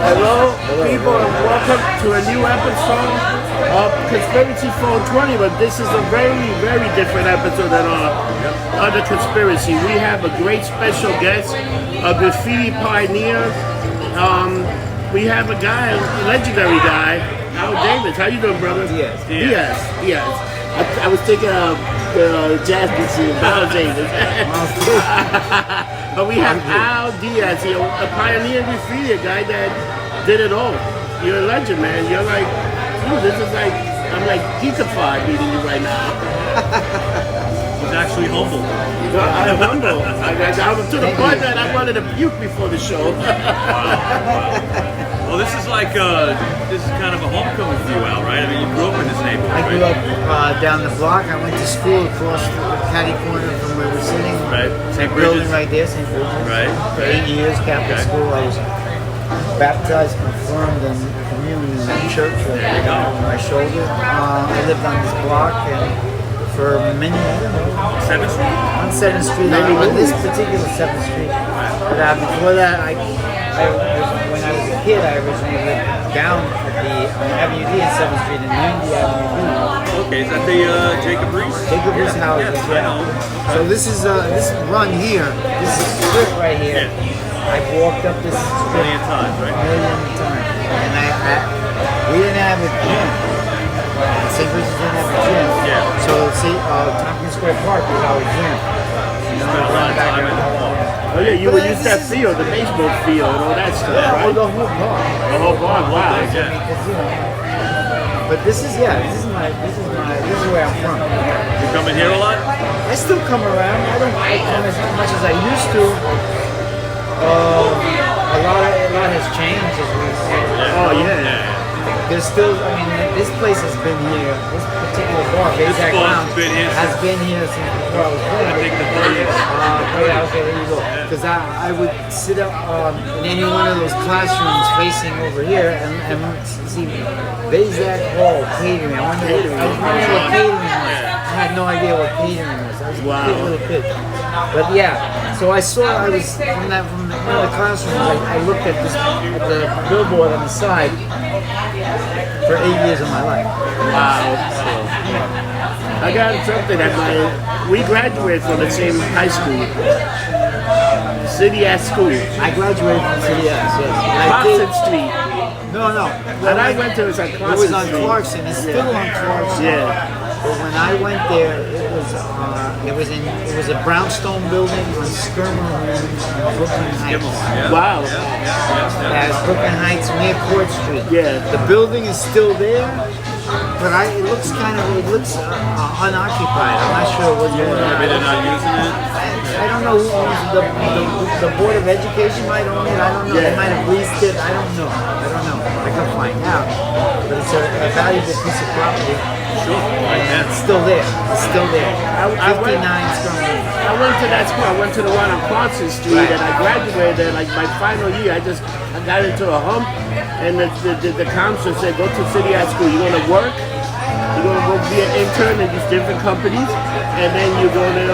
Hello, people, and welcome to a new episode of Conspiracy 420. But this is a very, very different episode than our other conspiracy. We have a great special guest, a graffiti pioneer. We have a guy, a legendary guy, Al Davis. How you doing, brother? Diaz. I was thinking of the jazz musician, Al Davis. But we have Al Diaz, a pioneer graffiti, a guy that did it all. You're a legend, man. You're like, dude, this is like, I'm like geekified meeting you right now. He's actually humble. No, I'm humble. I'm to the point that I wanted to puke before the show. Wow. Well, this is like, this is kind of a homecoming for you, Al, right? I mean, you grew up in this neighborhood, I grew up down the block. I went to school across the catty corner from where we're sitting. Right. St. Building right there, St. Bridges. Right. For 8 years, Catholic school. I was baptized, confirmed, and communion in that church There you go. on my shoulder. I lived on this block and for many years. 7th Street? On 7th Street, on this particular 7th Street. But before that, when I was a kid, I originally lived down at on Avenue D and 7th Street in Unity Avenue D. Okay, is that the Jacob Reese? Jacob Reese house. Yes, I know. So this is this run here, this strip right here. I've walked up this strip Million times, right? a million times. And we didn't have a gym. St. Bridges didn't have a gym. Yeah. So Tompkins Square Park was our gym. You know, Spent a lot of time in the hall. Oh yeah, you would use that field, the baseball field, and all that stuff, right? The whole park. The whole bar, wow. Yeah. But this is where I'm from. You coming here a lot? I still come around. I don't come as much as I used to. A lot has changed as we see. Oh yeah. There's still, I mean, this place has been here. This particular bar, This Baysack bar's Lounge, been here has been here since before I was born. I think the 30s. Yeah, okay, there you go. Because I would sit up in any one of those classrooms facing over here and see Baysack Hall catering. I wonder what catering was. I had no idea what catering was. I was a little kid. But yeah, so I was from one of the classrooms. I looked at the billboard on the side for 8 years of my life. Wow. I got something we graduated from the same high school. City at school. I graduated from City yes. Clarkson Street. No. And I went to it was on Clarkson It was on Street. Clarkson. It's still on Clarkson. Yeah. But when I went there, it was a brownstone building on Skirmer Lane in Brooklyn Heights. Wow. As Brooklyn Heights near Court Street. Yeah. The building is still there, but it looks unoccupied. I'm not sure what's going on. Maybe they're not using it. I don't know who owns the Board of Education might own it. I don't know. They might have leased it. I don't know. I can find out. But it's a valuable piece of property. Sure. And it's still there. It's still there. 59 Stone. I went to that school. I went to the one on Clarkson Street, and I graduated there. Like my final year, I got into a hump, and the counselor said, "Go to City High School. You're gonna work. You're gonna go be an intern in these different companies, and then you're gonna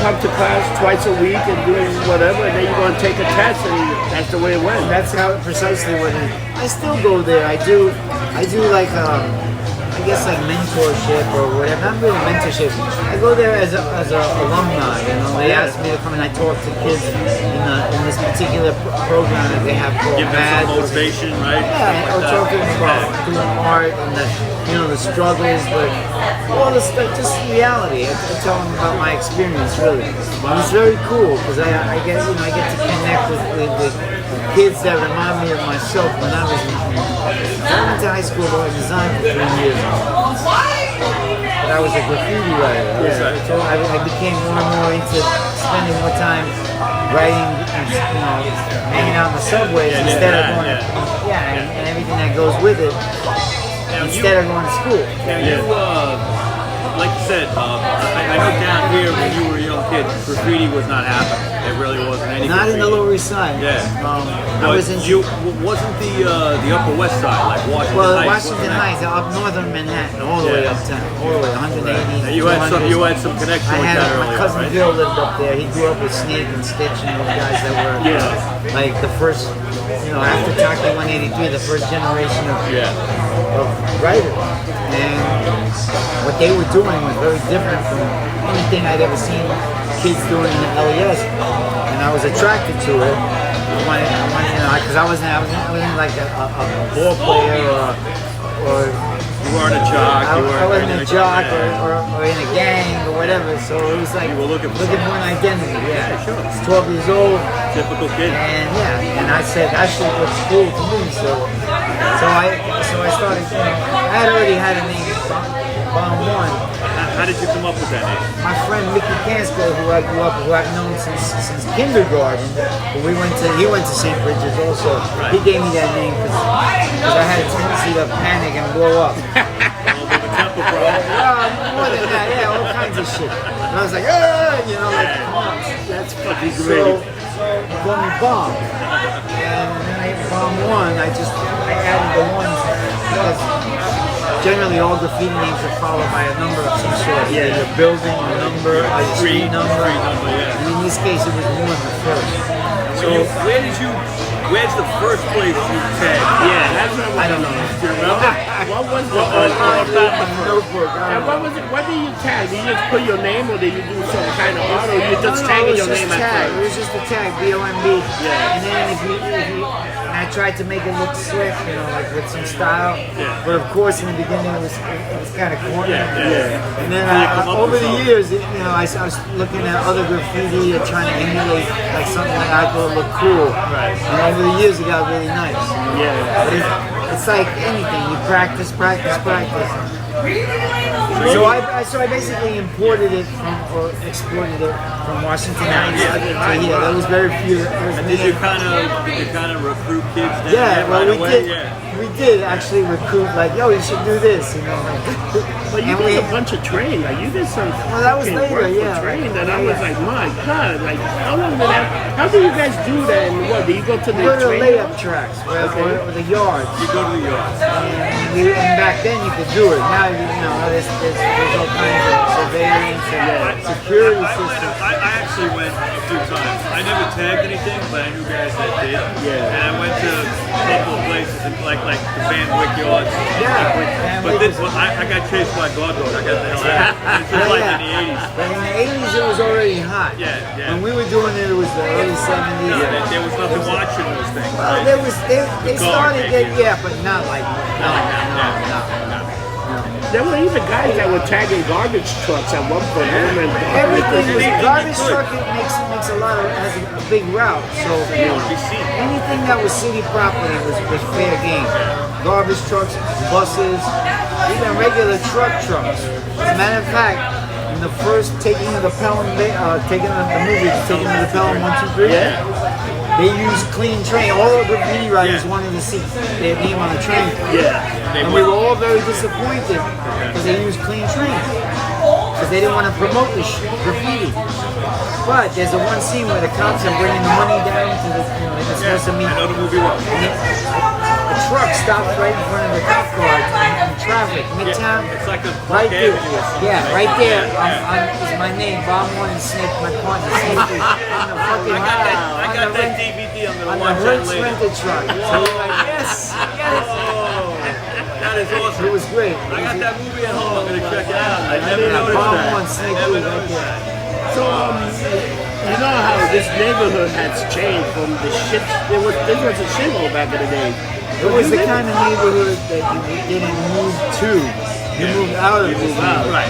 come to class twice a week and do whatever, and then you're gonna take a test, and that's the way it went." That's how precisely what it is. I still go there. I do like I guess like mentorship or whatever. Not really mentorship. I go there as a alumni. You know, they ask me to come and I talk to kids in this particular program that they have called Give them MAD. some motivation, right? Yeah, or talk to them about doing art and the struggles, but all the stuff, just reality. I tell them about my experience, really. And it's very cool because I get to connect with kids that remind me of myself when I was I went to high school for design for 3 years. But I was a graffiti writer. So I became more and more into spending more time writing and hanging out in the subways instead of going and everything that goes with it instead of going to school. Like you said, I know down here when you were a young kid, graffiti was not happening. It really wasn't any. Not graffiti. in the Lower East Side. Yeah. Wasn't the Upper West Side, like Washington Heights? Washington Heights, up northern Manhattan, all the way uptown, all the way 180. Right. You had some connection with that earlier, my cousin right? Bill lived up there. He grew up with Snake and Stitch and those guys that were like the first, after Taki 183, the first generation of writers. And what they were doing was very different from anything I'd ever seen kids doing in the LES. And I was attracted to it. Because I wasn't like a ball player or you weren't a jock. I wasn't a jock or in a gang or whatever. So it was like you were looking for an identity. Yeah, sure. I was 12 years old. Typical kid. And I said that shit looks cool to me. So I started. I had already had a name, Bomb One. How did you come up with that name? My friend Mickey Kanska, who I grew up, who I've known since kindergarten, he went to St. Bridget's also. Right. He gave me that name because I had a tendency to panic and blow up. More than that, yeah, all kinds of shit. And I was like, like, come on. That's fucking So great. he called me Bomb. And then Bomb One, I added the ones because generally all graffiti names are followed by a number of some sort. Yeah. Either building, a number, a street number. Yeah. And in this case, it was one, the first. So Where's the first place you tagged? Yeah, that's what I don't know. Do you remember? What was the notebook? And what did you tag? Did you just put your name or did you do some kind of art or you just tagging your name It at was just a tag, B-O-M-B. Yeah. And then if you I tried to make it look slick, like with some style. Yeah. But of course, in the beginning, it was kind of corny. Yeah. And then come up over with the years, I was looking at other graffiti and trying to emulate like something that I thought looked cool. Right. And over the years, it got really nice. Yeah. But it's like anything. You practice. So I basically imported it or exported it from Washington Heights to here. There was very few. And did you kind of recruit kids down Yeah, there well, right we away? did. Yeah. We did actually recruit, like, yo, you should do this, But you And did a bunch of training. Like you did some Well, that was fucking later, work for yeah. training that I was like, my God, like how long did that? How do you guys do that? And what? Do you go to the We go to the training? layup tracks, or the yards. You go to the yard. And back then you could do it. Now, there's all kinds of surveillance and security systems. I actually went a few times. I never tagged anything, but I knew guys that did. Yeah. And I went to a couple of places, like the Van Wyck yards. Yeah. But this one, I got chased by God Dog. I got the hell out. This was like in the 80s. But in the 80s, it was already hot. Yeah. When we were doing it, it was the early 70s. Yeah, there was nothing watching those things. Well, Right? they started there, but not like no. There were even guys that were tagging garbage trucks at one point. I remember Everything was Anything garbage you could. truck. It makes has a big route. So You want to be seen. anything that was city property was fair game. Garbage trucks, buses, even regular trucks. As a matter of fact, in the first Taking of the Pelham, the movie Taking of the Pelham 1, 2, 3. They used clean train. All the graffiti writers wanted to see their name on the train. Yeah. And we were all very disappointed because they used clean trains. Because they didn't want to promote the graffiti. But there's a one scene where the cops are bringing the money down to the, they're supposed to meet. I know the movie well. The truck stops right in front of the cop car in traffic, Midtown. It's like a Right Park there. Avenue or something. Yeah, right there. Is my name. Bomb One and Snake, my partner. Snake on the fucking I got that DVD. I'm on gonna the watch that Hertz later. rented truck. So we're like, yes. Oh, that is awesome. It was great. I got that movie at home. I'm gonna check it out. I never Yeah, noticed Bomb that. One, Snake Never right noticed there. that. So you know how this neighborhood has changed from the shit. This was a shithole back in the day. It was the kind of neighborhood that you didn't move to. You moved out of it. Right.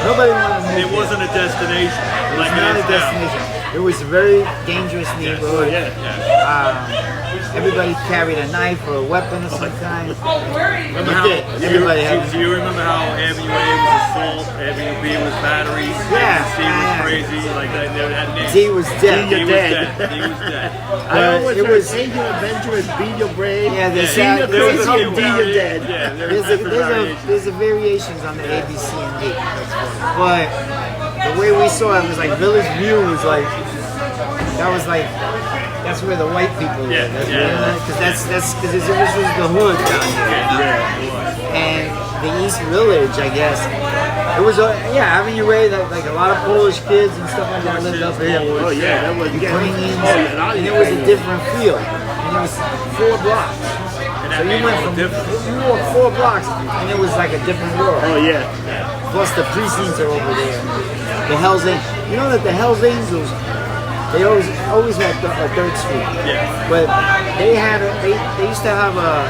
Nobody wanted to move It there. wasn't a destination. It was Like not it a is now. destination. It was a very dangerous neighborhood. Everybody carried a knife or a weapon of some kind. Remember how, Everybody had do you remember how Avenue A was assault, Avenue B was batteries, Yeah, C was yeah. crazy, like that, they had names. D was dead. He was dead. dead. He was dead. I always it heard was- A your adventurous, B your brave, Yeah, there's C your that- there was crazy, a and D your dead. Yeah, There's a variations on the A, B, C, and D. But the way we saw it was like Village View was like that's where the white people live. Yeah. Because this was the hood down here. You know? And the East Village, I guess. It was Avenue Way, like a lot of Polish kids and stuff like that lived up here. Oh yeah, that was Ukrainians, and it was a different feel. And it was 4 blocks. So you went from you walked 4 blocks, and it was like a different world. Oh yeah. Plus the precincts are over there. The Hell's Angels. You know that the Hell's Angels, they always had a 3rd Street. Yeah. But they used to have a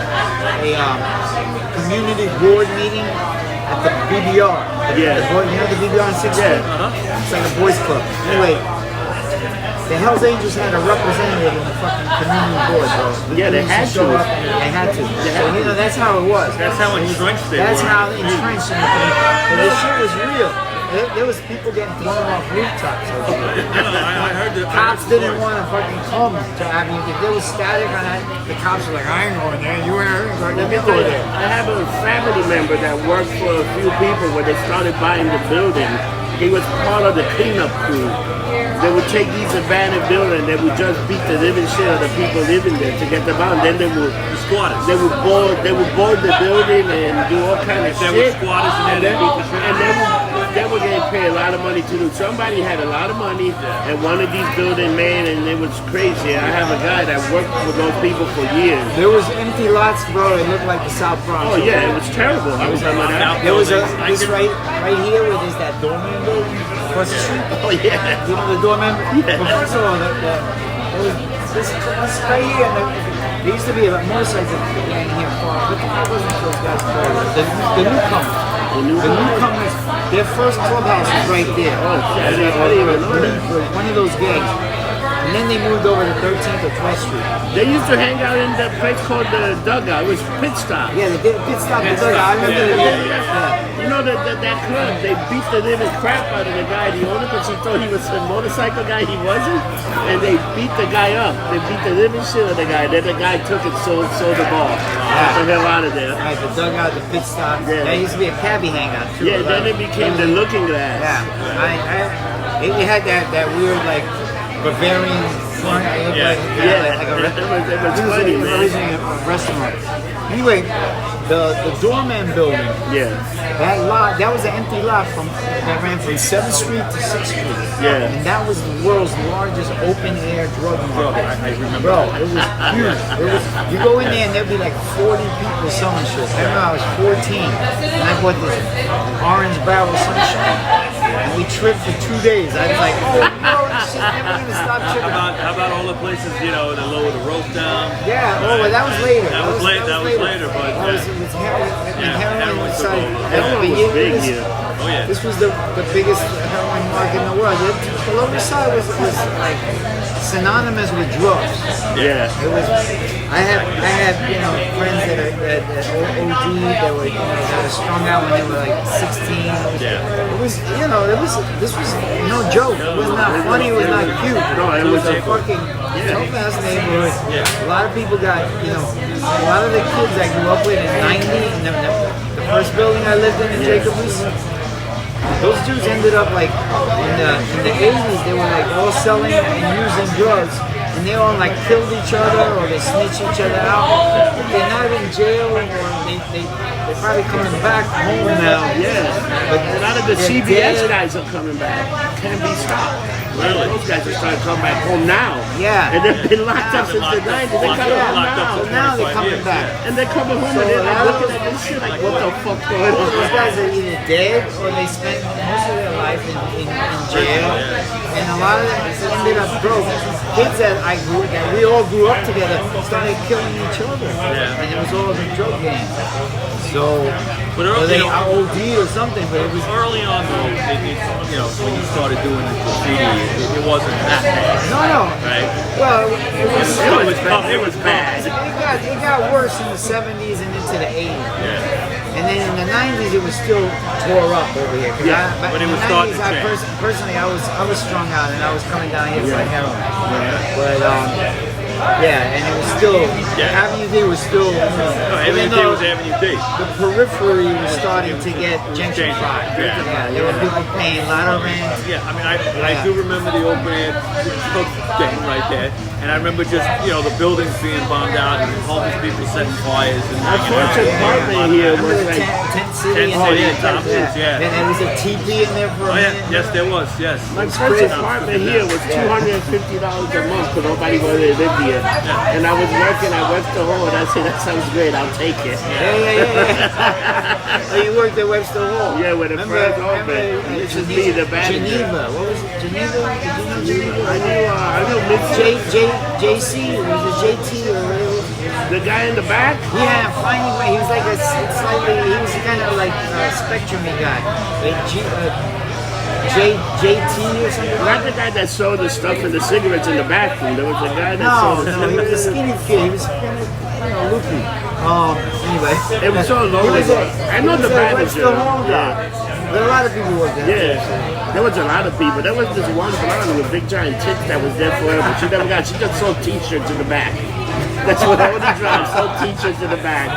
community board meeting at the BBR. Yeah. You know the BBR on 6th Street? It's like a boys club. Anyway, the Hells Angels had a representative in the fucking community board, bro. Yeah, they had to. They had to. So, you know, that's how it was. That's how entrenched they That's were. how entrenched in the community. And this shit was real. There was people getting thrown off rooftops. I heard the Cops didn't want to fucking come to Avenue. If there was static on that, the cops were like, I ain't going there. You ain't going there. Let me go there. I have a family member that worked for a few people when they started buying the building. He was part of the cleanup crew. They would take these abandoned buildings, they would just beat the living shit out of the people living there to get them out. And then they would squatters. They would board the building and do all kind of shit. There were squatters in there that beat the shit. And they were getting paid a lot of money to do. Somebody had a lot of money and one of these building men, and it was crazy. I have a guy that worked with those people for years. There was empty lots, bro. It looked like the South Bronx. Oh yeah, it was terrible. I was remember that. There was this right here where there's that doorman building across the street. Oh yeah. You know the doorman? Yeah. Well, first of all, there was this right here. There used to be a motorcycle gang here far. What the fuck wasn't those guys called? The newcomers. The newcomers. Their first clubhouse was right there. Oh, I didn't even know that. One of those gangs. And then they moved over to 13th or 12th Street. They used to hang out in that place called the Dugout. It was Pit Stop. Yeah, they did Pit Stop. The Dugout. I remember that. You know that club, they beat the living crap out of the guy, the owner, because he thought he was a motorcycle guy. He wasn't. And they beat the guy up. They beat the living shit out of the guy. Then the guy took it, sold the ball. Got the hell out of there. Right, the Dugout, the Pit Stop. Yeah. That used to be a cabbie hangout too. Yeah, then it became the Looking Glass. Yeah, it had that weird like Bavarian front. It looked like a it was funny, man. originally a restaurant. Anyway, the doorman building. Yeah. That lot, that was an empty lot that ran from 7th Street to 6th Street. Yeah. And that was the world's largest open air drug market. I remember. Bro, it was huge. You go in there and there'd be like 40 people selling shit. I remember I was 14 and I bought this orange barrel sunshine. And we tripped for 2 days. I was like, oh no, this shit's never gonna stop tripping. How about all the places, that lower the rope down? Yeah, well, that was later. That was later, but it was heroin inside. Heroin was big here. Oh yeah. This was the biggest heroin market in the world. The Lower Side was like synonymous with drugs. Yeah. It was. I had friends that OD that were that were strung out when they were like 16. Yeah. It was this was no joke. It was not funny. It was not cute. No, it was a fucking tough-ass neighborhood. A lot of people got a lot of the kids I grew up with in '90 and the first building I lived in Jacobs. Those dudes ended up like in the 80s. They were like all selling and using drugs, and they all like killed each other or they snitched each other out. They're not in jail, or they're probably coming back home now. Yeah. But a lot of the CBS guys are coming back. Can't be stopped. Really? Those guys are starting to come back home now. Yeah. And they've been locked up since the 90s. They're coming home now. So now they're coming back. And they're coming home and they're like looking at this shit like, what the fuck going on? Those guys are either dead or they spent most of their life in jail. And a lot of them ended up broke. Kids that we all grew up together started killing each other. Yeah. And it was all the drug game. So they OD or something, but it was early on though. When you started doing the graffiti, it wasn't that bad. no. Right? Well, it was bad. It got worse in the 70s and into the 80s. Yeah. And then in the 90s, it was still tore up over here. Yeah, but it was starting to change. Personally, I was strung out and I was coming down here for heroin. But Yeah, and it was still Avenue D was still. Avenue even D though was Avenue D. the periphery was starting to get gentrified. Yeah. There were people paying a lot of rent. Yeah, I mean, I do remember the old band thing right there, and I remember just the buildings being bombed out and homeless people setting fires. And Unfortunate apartment here was Remember the like tent city? Tent City and Tompkins, yeah. And there was a teepee in there for a minute. Yes, there was, yes. my first apartment here was $250 a month because nobody wanted to live here. And I was working at Webster Hall and I said, that sounds great, I'll take it. Yeah. Oh, you worked at Webster Hall. Yeah, when it first opened. This is me, the manager. Geneva. What was it? Geneva? Did you know Geneva? I knew Miss JC, or was it JT, or whatever? the guy in the back. Yeah, finally, he was like he was kind of like a spectrum-y guy. Like JT or something. Not the guy that sold the stuff and the cigarettes in the bathroom. There was a guy that sold the No, he was a skinny kid. He was kind of loopy. Anyway. It was so low. I know the manager. Yeah. There were a lot of people working there. Yeah, there was a lot of people. There was this one blonde with big giant tits that was there forever. She never got. She just sold T-shirts in the back. That's what I would drive. Sold T-shirts in the back.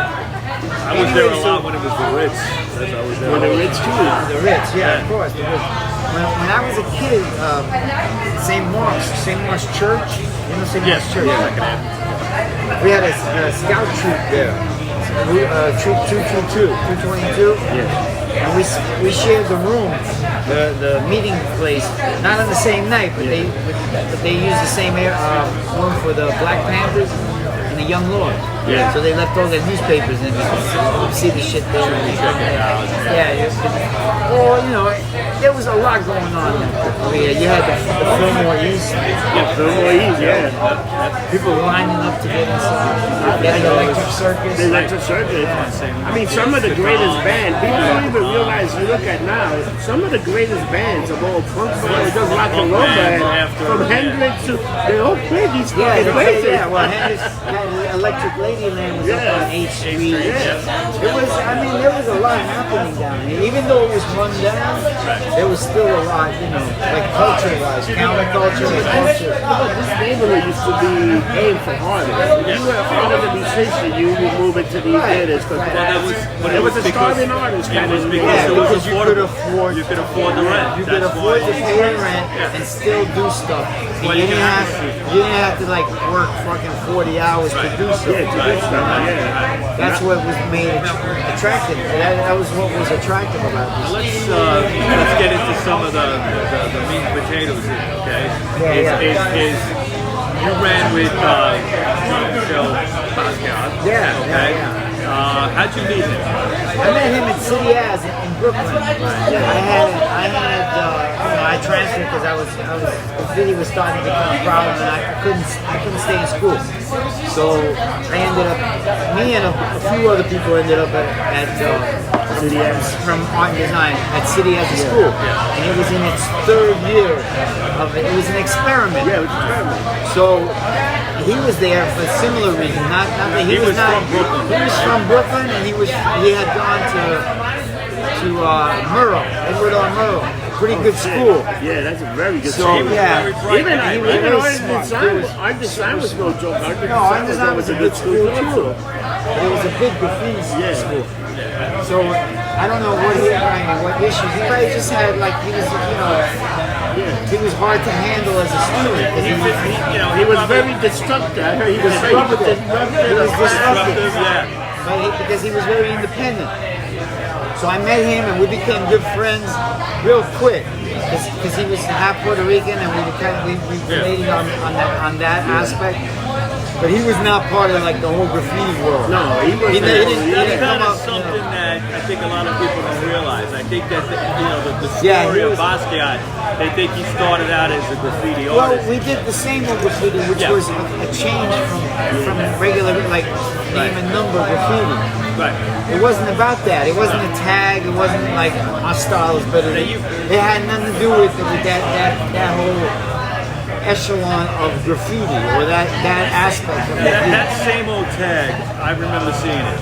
I was there a lot when it was the Ritz. I was there. When the Ritz too. The Ritz, yeah, of course. The Ritz. When I was a kid, St. Mark's Church, you know St. Mark's Church? Yeah. We had a scout troop there. Troop 222. Yeah. And we shared the room, the meeting place, not on the same night, but they used the same room for the Black Panthers and the Young Lords. Yeah. So they left all their newspapers in there. You see the shit there. Well, there was a lot going on there. You had the Fillmore East. Yeah, Fillmore East. Yeah. People lining up to get inside. Getting electric circus. The electric circus. I mean, some of the greatest bands. People don't even realize. You look at now, some of the greatest bands of all punk bands, just rock and roll bands, from Hendrix to they all play these fucking places. Yeah. Well, Hendrix had Electric Ladyland was up on 8th Street. It was. I mean, there was a lot happening down here. Even though it was run down, there was still a lot. Like culture-wise, counterculture and culture. This neighborhood used to be aimed for artists. If you were a part of the musician, you would move into these theaters because it was a starving artist kind of. Because you could afford. You could afford the rent. You could afford to pay the rent and still do stuff. Well, you didn't have to like work fucking 40 hours to do stuff. That's what was made attractive. That was what was attractive about this. Let's get into some of the meat and potatoes here, okay? You ran with Jean-Michel Basquiat. Yeah. How'd you meet him? I met him at Diaz in Brooklyn. I transferred because graffiti was starting to become a problem, and I couldn't stay in school. So I ended up, me and a few other people ended up at CDS from art and design at City as a school, and it was in its third year of it. It was an experiment. Yeah, it was an experiment. So he was there for a similar reason. Not that he was not. From Brooklyn. He was from Brooklyn, and he had gone to Murrow, Edward R. Murrow, a pretty good school. Yeah, that's a very good So school. yeah, Even very smart. art design was no joke. Art design was a good school too. It was a big graffiti school. So I don't know what issues. He probably just had he was hard to handle as a student. He was very destructive. I heard he was very disruptive. Because he was very independent. So I met him and we became good friends real quick because he was half Puerto Rican and we related on that aspect. But he was not part of like the whole graffiti world. No, he wasn't. That's kind of something that I think a lot of people don't realize. I think that the story of Basquiat, they think he started out as a graffiti artist. Well, we did the same with graffiti, which was a change from regular like name and number graffiti. Right. It wasn't about that. It wasn't a tag. It wasn't like my style is better than you. It had nothing to do with that whole echelon of graffiti or that aspect of graffiti. That same old tag, I remember seeing it,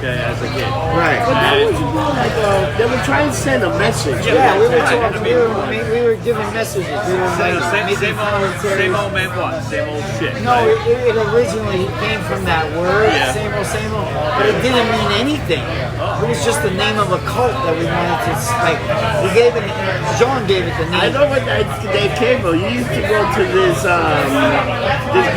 as a kid. Right. But that was more like they were trying to send a message. Yeah, we were talking. We were different messages. We were like making commentary. Same old meant what? Same old shit. No, right? it originally came from that word, Yeah. same old, but it didn't mean anything. It was just the name of a cult that we wanted to, like, we gave it, John gave it the name. I know what they came from. You used to go to this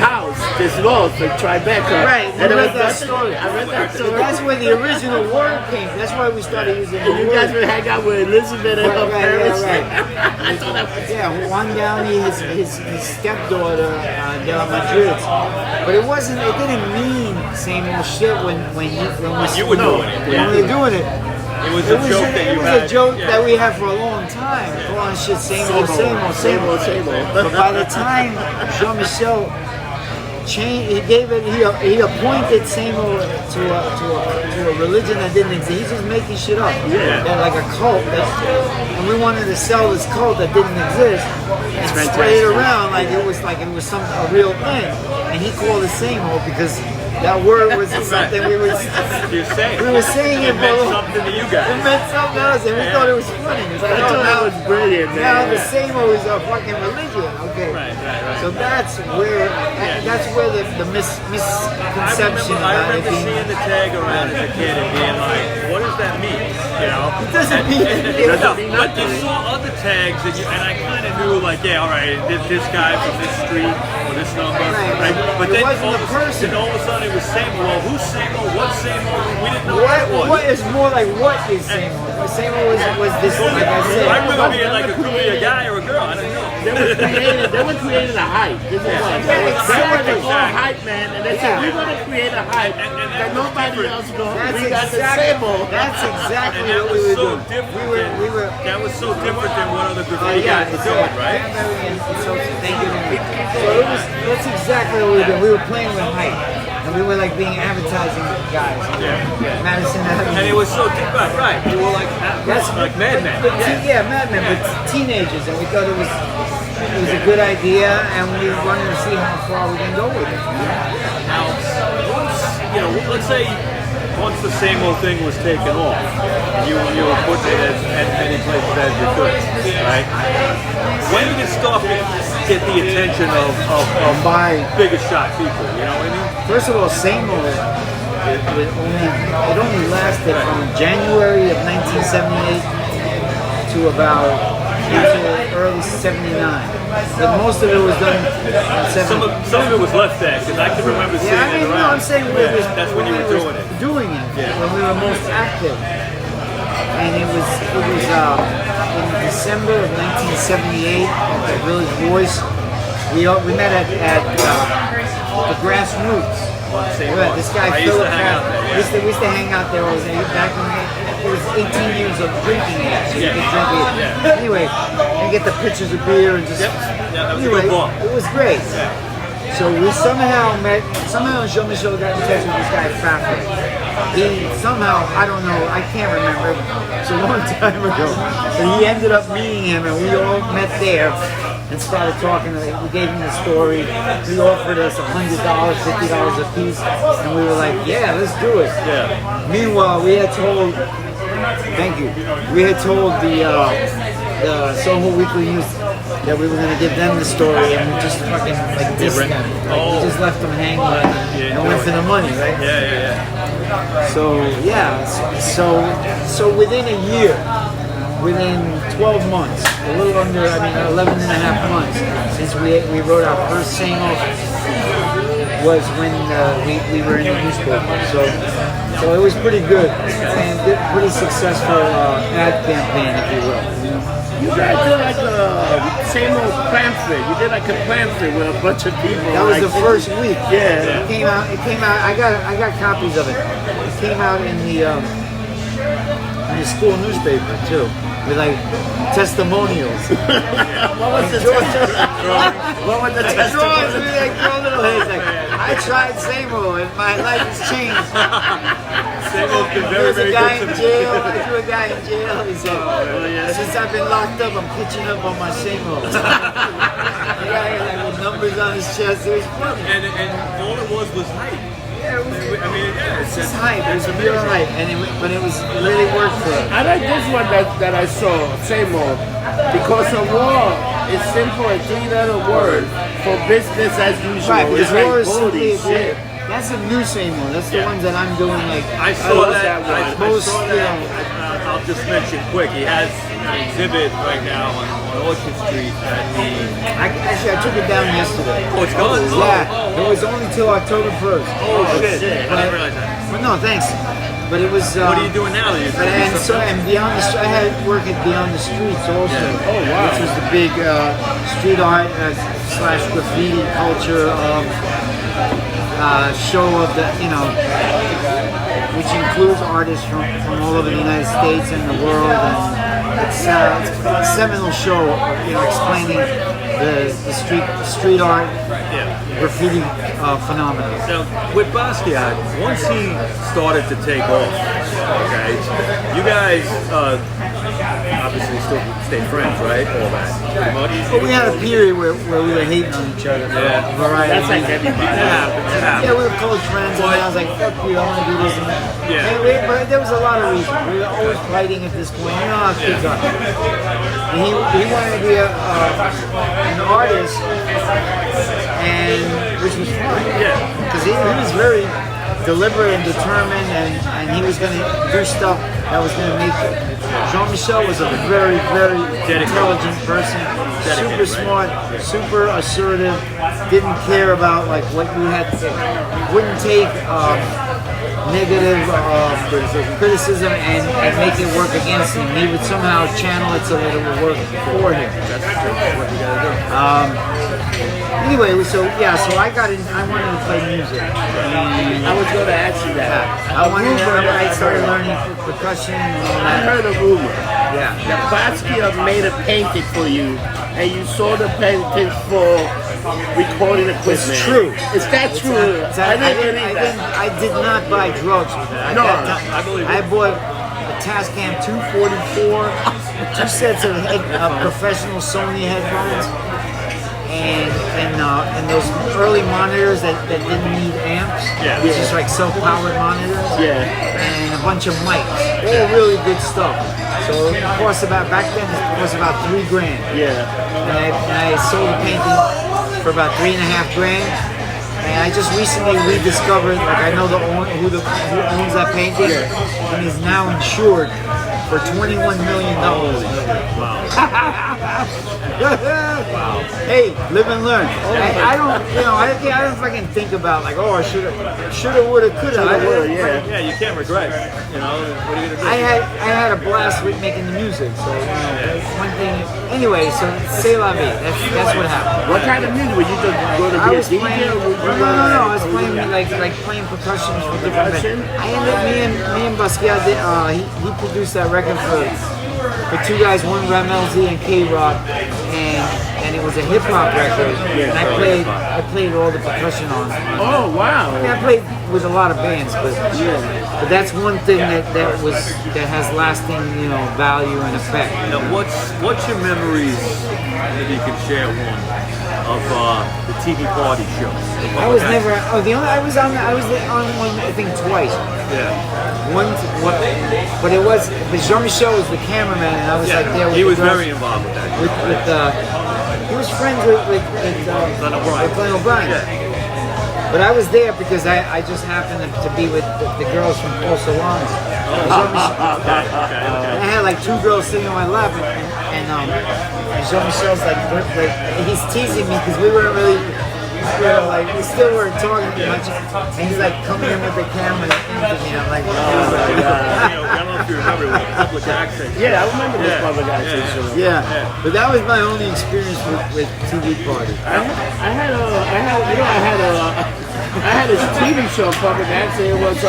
house, this loft in Tribeca. Right, And I it read was that nothing- story. I read that But story. that's where the original word came from. That's why we started using the And you word. guys would hang out with Elizabeth and her parents. Right. I thought that was Yeah, Juan Downey, his stepdaughter, de la Madrid. But it didn't mean same old shit when you were doing it, When yeah. we were doing it. It was a joke that It you was had. a joke yeah. that we had for a long time, calling shit same old. But by the time Jean-Michel changed, he appointed same old to a religion that didn't exist. He's just making shit up. Yeah. That, like a cult. And we wanted to sell this cult that didn't exist and It's spread it fantastic. around like it was a real thing. And he called it same old because that word was something we were. You're saying. We were saying it, It meant bro. something to you guys. It meant something else, and we thought it was funny. It's like, I thought that was brilliant, man. now the same is a fucking religion, okay? Right. So that's where the misconception I about it remember being. seeing the tag around as a kid and being like, what does that mean? You know? It doesn't mean anything. No, but you saw other tags and I kind of knew like, yeah, all right, this guy from this street or this number, Right. right? But It then wasn't all a of a sudden, person. all of a sudden it was Samo. Well, who's Samo? What's Samo? We didn't know what it was. What is more like what is Samo? Samo was this, like I said. I remember being like, it could be a guy or a girl. I don't know. They were creating a hype. This is what. They were the all hype, man. And they said, we're going to create a hype that nobody else going. We got the same old. That's And exactly that what we was were so doing. different. We were. That was so different than what other graffiti Yeah, guys were doing, right? Thank you. So that's exactly what we were doing. We were playing with hype. And we were like being advertising guys. Yeah. Madison Avenue. And it was so different, right? You were like Mad Men. Yeah, Mad Men, but teenagers, and we thought it was a good idea, and we wanted to see how far we can go with it. Now, let's say once the same old thing was taken off, you were putting it as many places as you could, right? When did it start to get the attention of By bigger shot people? You know what I mean? first of all, same old. It only lasted from January of 1978 to about early '79. But most of it was done in Some of it was left there because I can remember seeing Yeah, I mean, it no, around. I'm saying That's when you were doing it. Doing it Yeah. when we were most active, and it was in December of 1978 at the Village Voice. We met at the Grassroots. Yeah, this guy I used to Philip hang out there, yeah. we used to hang out there all day. Back when it was 18 years of drinking age, so you Yeah. could drink it. Yeah. Anyway, and get the pictures of beer and just. Yep. Yeah, that was a Anyway, good bar. it was great. So we somehow Jean-Michel got in touch with this guy, Fafford. He somehow, I don't know, I can't remember, it's a long time ago, but he ended up meeting him and we all met there and started talking. We gave him the story. He offered us $100, $50 a piece, and we were like, yeah, let's do it. Yeah. Meanwhile, we had told, thank you, we had told the Soho Weekly News that we were going to give them the story, and we just fucking like dissed them. Like, we just left them hanging and went for the money, right? Yeah. So yeah, so within a year, within 12 months, a little under, 11 and a half months since we wrote our first single was when we were in the newspaper. So it was pretty good and pretty successful ad campaign, if you will. You guys did like a same old pamphlet. You did like a pamphlet with a bunch of people. That was like, the first week. Yeah. It came out. I got copies of it. It came out in the school newspaper too, with like testimonials. What was the What was the Drawings, testimony? we like draw little heads. Like, I tried Samo and my life has changed. Samo's been There very, was a very guy good in to me. jail. I drew a guy in jail. He said, since I've been locked up, I'm pitching up on my Samo. The guy had like with numbers on his chest. It was funny. And all it was hype. Yeah, it was, I mean, yeah, it's just hype. It was real hype, but it was really worked for it. I like this one that I saw, same old. Because a war is simple, a three-letter word for business as usual. Right, because It's like, war is holy simply shit. that's a new same one. That's the ones that I'm doing. Like I saw love that. that one. I Most, saw you that. know, I'll just mention quick. He has an exhibit right now on Orchard Street at the. Actually, I took it down yesterday. Oh, it's gone. Yeah, it was only till October 1st. Oh shit! I But- didn't realize that. But no, thanks. But it was. What are you doing now? And Beyond the I had work at Beyond the Streets also. Yeah. Oh, wow. Which was the big street art slash graffiti culture show of the which includes artists from all over the United States and the world. And it's a seminal show, explaining the street art graffiti phenomenon. Now, with Basquiat, once he started to take off, okay, you guys obviously still stay friends, right? All that, pretty much. But we had a period where we were hating on each other. Yeah. For a variety That's of like reasons. everybody. It happens. It happens. Yeah, we were close friends, and I was like, fuck you, I want to do this and that. Yeah. But there was a lot of reasons. We were always fighting at this point. You know how kids are. And he wanted to be an artist, and which was fun. Yeah. Because he was very deliberate and determined, and he was going to do stuff that was going to make it. Jean-Michel was a very, very intelligent person, super smart, super assertive, didn't care about like what you had to say, wouldn't take negative criticism and make it work against him. He would somehow channel it so that it would work for him. That's what you gotta do. Anyway, so I got in. I wanted to play music. I was going to ask you that. I started learning percussion and all I that. heard a rumor Yeah. that Basquiat made a painting for you, and you saw the painting for recording equipment. It's true. Is that true? I did not buy drugs with it. No, I believe it. I bought a Tascam 244, 2 sets of professional Sony headphones, and those early monitors that didn't need amps. Yeah. It's just like self-powered monitors. Yeah. And a bunch of mics. All really good stuff. So it cost back then it cost about $3,000. Yeah. And I sold the painting for about $3.5 grand. And I just recently rediscovered, like I know who owns that painting, and is now insured for $21 million. Wow. Wow. Hey, live and learn. I don't fucking think about like, oh, I shoulda, woulda, coulda. Yeah. Yeah, you can't regret. You know, what are you gonna do? I had a blast with making the music, so that's one thing. Anyway, so c'est la vie. That's what happened. What kind of music? Were you just going to I be a was DJ? playing. No. I was playing like playing percussion for different bands. I ended up me and Basquiat did. He produced that record for two guys, one Ramelzi and K-Rock, and it was a hip hop record. And I played all the percussion on. Oh, wow. I played with a lot of bands, but that's one thing that has lasting value and effect. Now, what's your memories? Maybe you can share one of the TV party show. I was never. Oh, I was on one I think twice. Yeah. But Jean-Michel was the cameraman, and I was like there with He was the girls, very involved with that. he was friends with Glenn O'Brien. Glenn O'Brien. Yeah. But I was there because I just happened to be with the girls from Paul Solano. I had like 2 girls sitting on my lap, and Jean-Michel's like he's teasing me because we weren't really. We still weren't talking much, and he's like coming in with the camera and me. I'm like, I don't know if you remember with public access. Yeah, I remember this public access show. yeah. But that was my only experience with TV party. I had a TV show public access. It was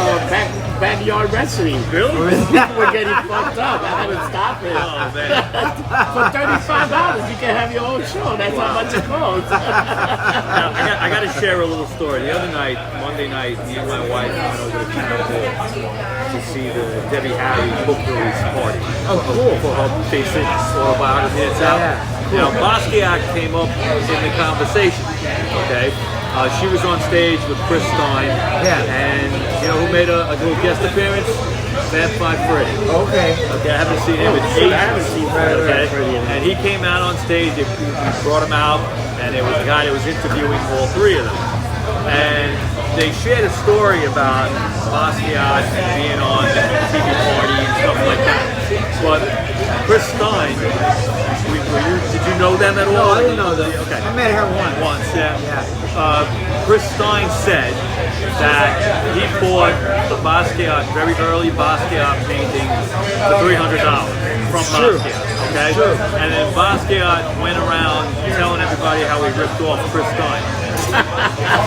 backyard wrestling. Really? People were getting fucked up. I had to stop it. Oh man. For $35, you can have your own show. That's how much it costs. Now, I got to share a little story. The other night, Monday night, me and my wife went over to Canada to see the Debbie Harry book release party. Oh, cool. For her basic autobiography. It's out. Yeah, Now, Basquiat came up in the conversation. Okay. She was on stage with Chris Stein, Yeah. and know who made a little guest appearance? Fab Five Freddy. Okay. Okay, I haven't seen him in ages. I haven't seen Okay, Freddy. and he came out on stage. They brought him out, and there was a guy that was interviewing all three of them. And they shared a story about Basquiat being on the TV party and stuff like that. But Chris Stein, did you know them at all? No, I didn't know them. Okay. I met her once. Once, yeah. Yeah. Chris Stein said that he bought the Basquiat, very early Basquiat painting for $300 from Basquiat. Okay? True. And then Basquiat went around telling everybody how he ripped off Chris Stein.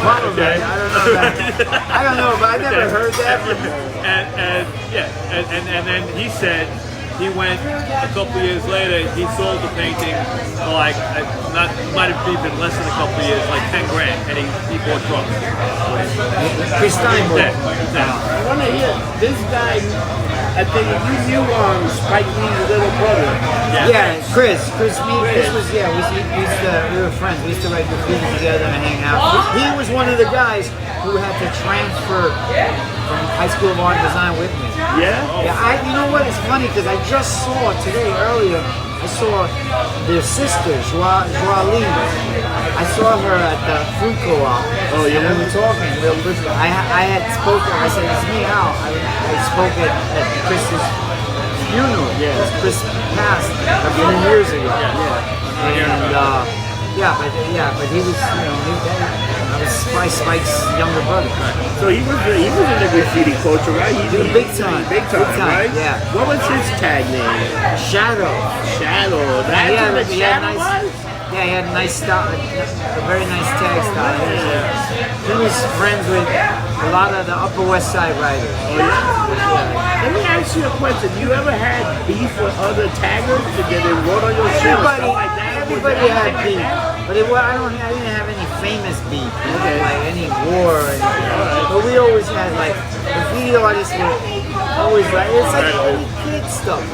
Probably. Okay. I don't know, but I never heard that. And then he said he went a couple years later. He sold the painting for like might have been less than a couple years, like 10 grand, and he bought drugs. Chris Stein. Yeah. I want to hear this guy. I think you knew Spike Lee's little brother. Yeah, Chris was we were friends. We used to write graffiti together and hang out. He was one of the guys who had to transfer from High School of Art and Design with me. Yeah? Yeah, you know what? It's funny because I just saw today earlier. I saw their sister, Joalie. I saw her at the fruit co-op. Oh, yeah? And we were talking real briefly. I had spoken. I said, "It's me, Al." I spoke at Chris's funeral. Yeah. Chris passed a few years ago. And but he was, I was Spike's younger brother. So he was in the graffiti culture, right? Big time, right? yeah. What was his tag name? Shadow. Shadow. That's what the Shadow was? Yeah, he had a nice style, a very nice tag style. He was friends with a lot of the Upper West Side writers. Oh, yeah? Let me ask you a question. You ever had beef with other taggers to get they wrote on your shit or stuff like that? Everybody had beef, but I didn't have any famous beef, like any war. But we always had like graffiti artists were always like it's like old kid stuff,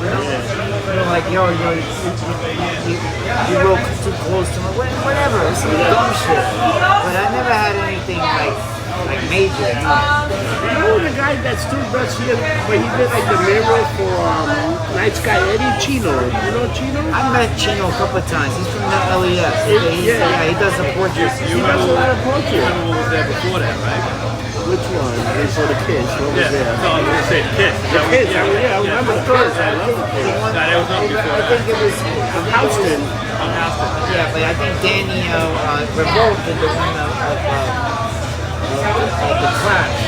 like you wrote too close to me, whatever, some dumb shit. But I never had anything like major. You know the guy that stood us here, but he did like the mirror for Night Sky Eddie, Chino. You know Chino? I met Chino a couple of times. He's from the LES. He does the portraits. He does a lot of portraits. You remember what was there before that, right? Which one? It's for the kids. What was there? No, I was going to say the Kiss. The kids. I remember the kids. I love the kids. No, that was not before I think it was Houston. Yeah, but I think Danny Revolt did the one of the Clash.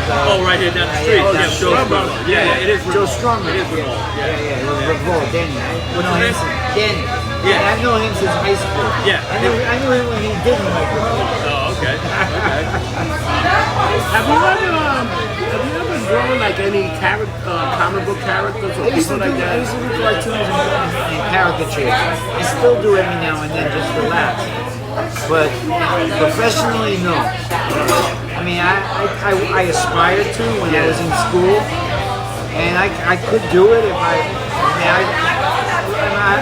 Oh, right here down the street. Yeah, Yeah, Joe Strummer. Yeah, it is Joe Revolt. Strummer. It is Revolt. Yeah, it was Revolt, Danny. What's his name? Danny. Yeah. I've known him since high school. Yeah. I knew him when he didn't like Revolt. Oh, okay. Have you ever drawn like any comic book characters or people like I that? used to do cartoons and caricatures. I still do every now and then, just relax. But professionally, no. I mean, I aspired to when I was in school, and I could do it if I'm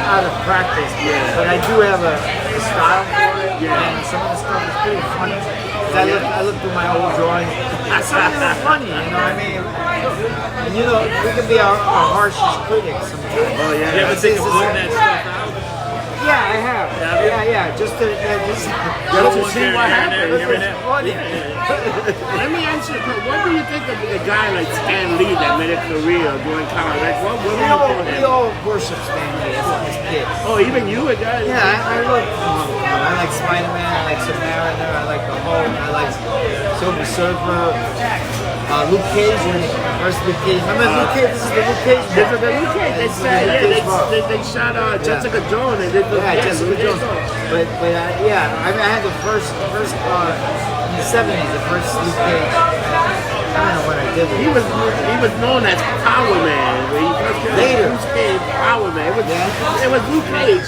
out of practice. But I do have a style for it, and some of the stuff is pretty funny. I look through my old drawings. Some of them are funny, you know what I mean? And, we can be our harshest critics sometimes. Oh yeah. You ever think of putting that stuff out? Yeah, I have. Yeah. Just to see what happens. Funny. Let me ask you, what do you think of a guy like Stan Lee that made a career doing comics? Like, what would you call him? We all worship Stan Lee as kids. Oh, even you, a guy? Yeah, I love I like Spider-Man, I like Submariner, I like the Hulk, I like Silver Surfer, Luke Cage, first Luke Cage. Remember Luke Cage? This is the Luke Cage. This is the Luke Cage. They said, they shot Jessica Jones and did the Jessica Jones. But I had the first in the 70s, the first Luke Cage. I don't know what I did with He was known as Power Man. When he first came Later. Luke Cage, Power Man. It was Luke Cage.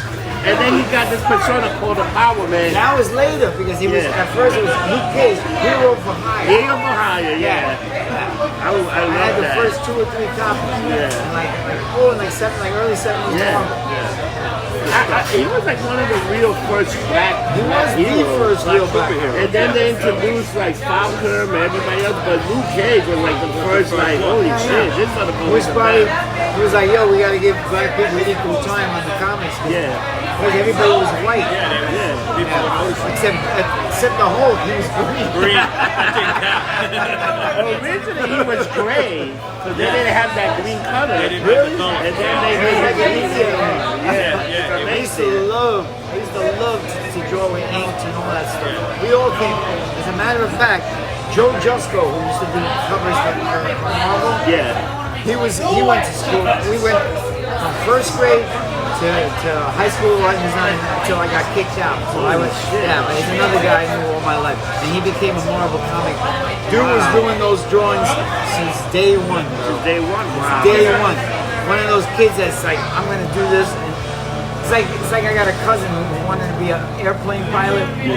And then he got this persona called the Power Man. That was later because he was at first it was Luke Cage, Hero for Hire. Hero for Hire, yeah. I I love had the that. first 2 or 3 copies. Yeah. And like early 70s. He was like one of the real first black. He was the heroes. first real black hero. And then they introduced like Falcon and everybody else, but Luke Cage was like the first like, holy shit, this motherfucker. He was like, yo, we gotta give black people equal time on the comics. Yeah. Because everybody was white. Except the Hulk, he was green. Originally he was gray, so they didn't have that green color. Really? And then they He was like an made Indian. it's I used amazing. to love to draw with ink and all that stuff. We all came, as a matter of fact, Joe Jusko, who used to do covers for Marvel, Yeah. he went to school. We went from first grade to high school art design until I got kicked out. So I was, but he's another guy I knew all my life, and he became a Marvel comic. Dude was doing those drawings since day one, bro. Day one. Wow. Day one. One of those kids that's like, I'm gonna do this. And it's like I got a cousin who wanted to be an airplane pilot. He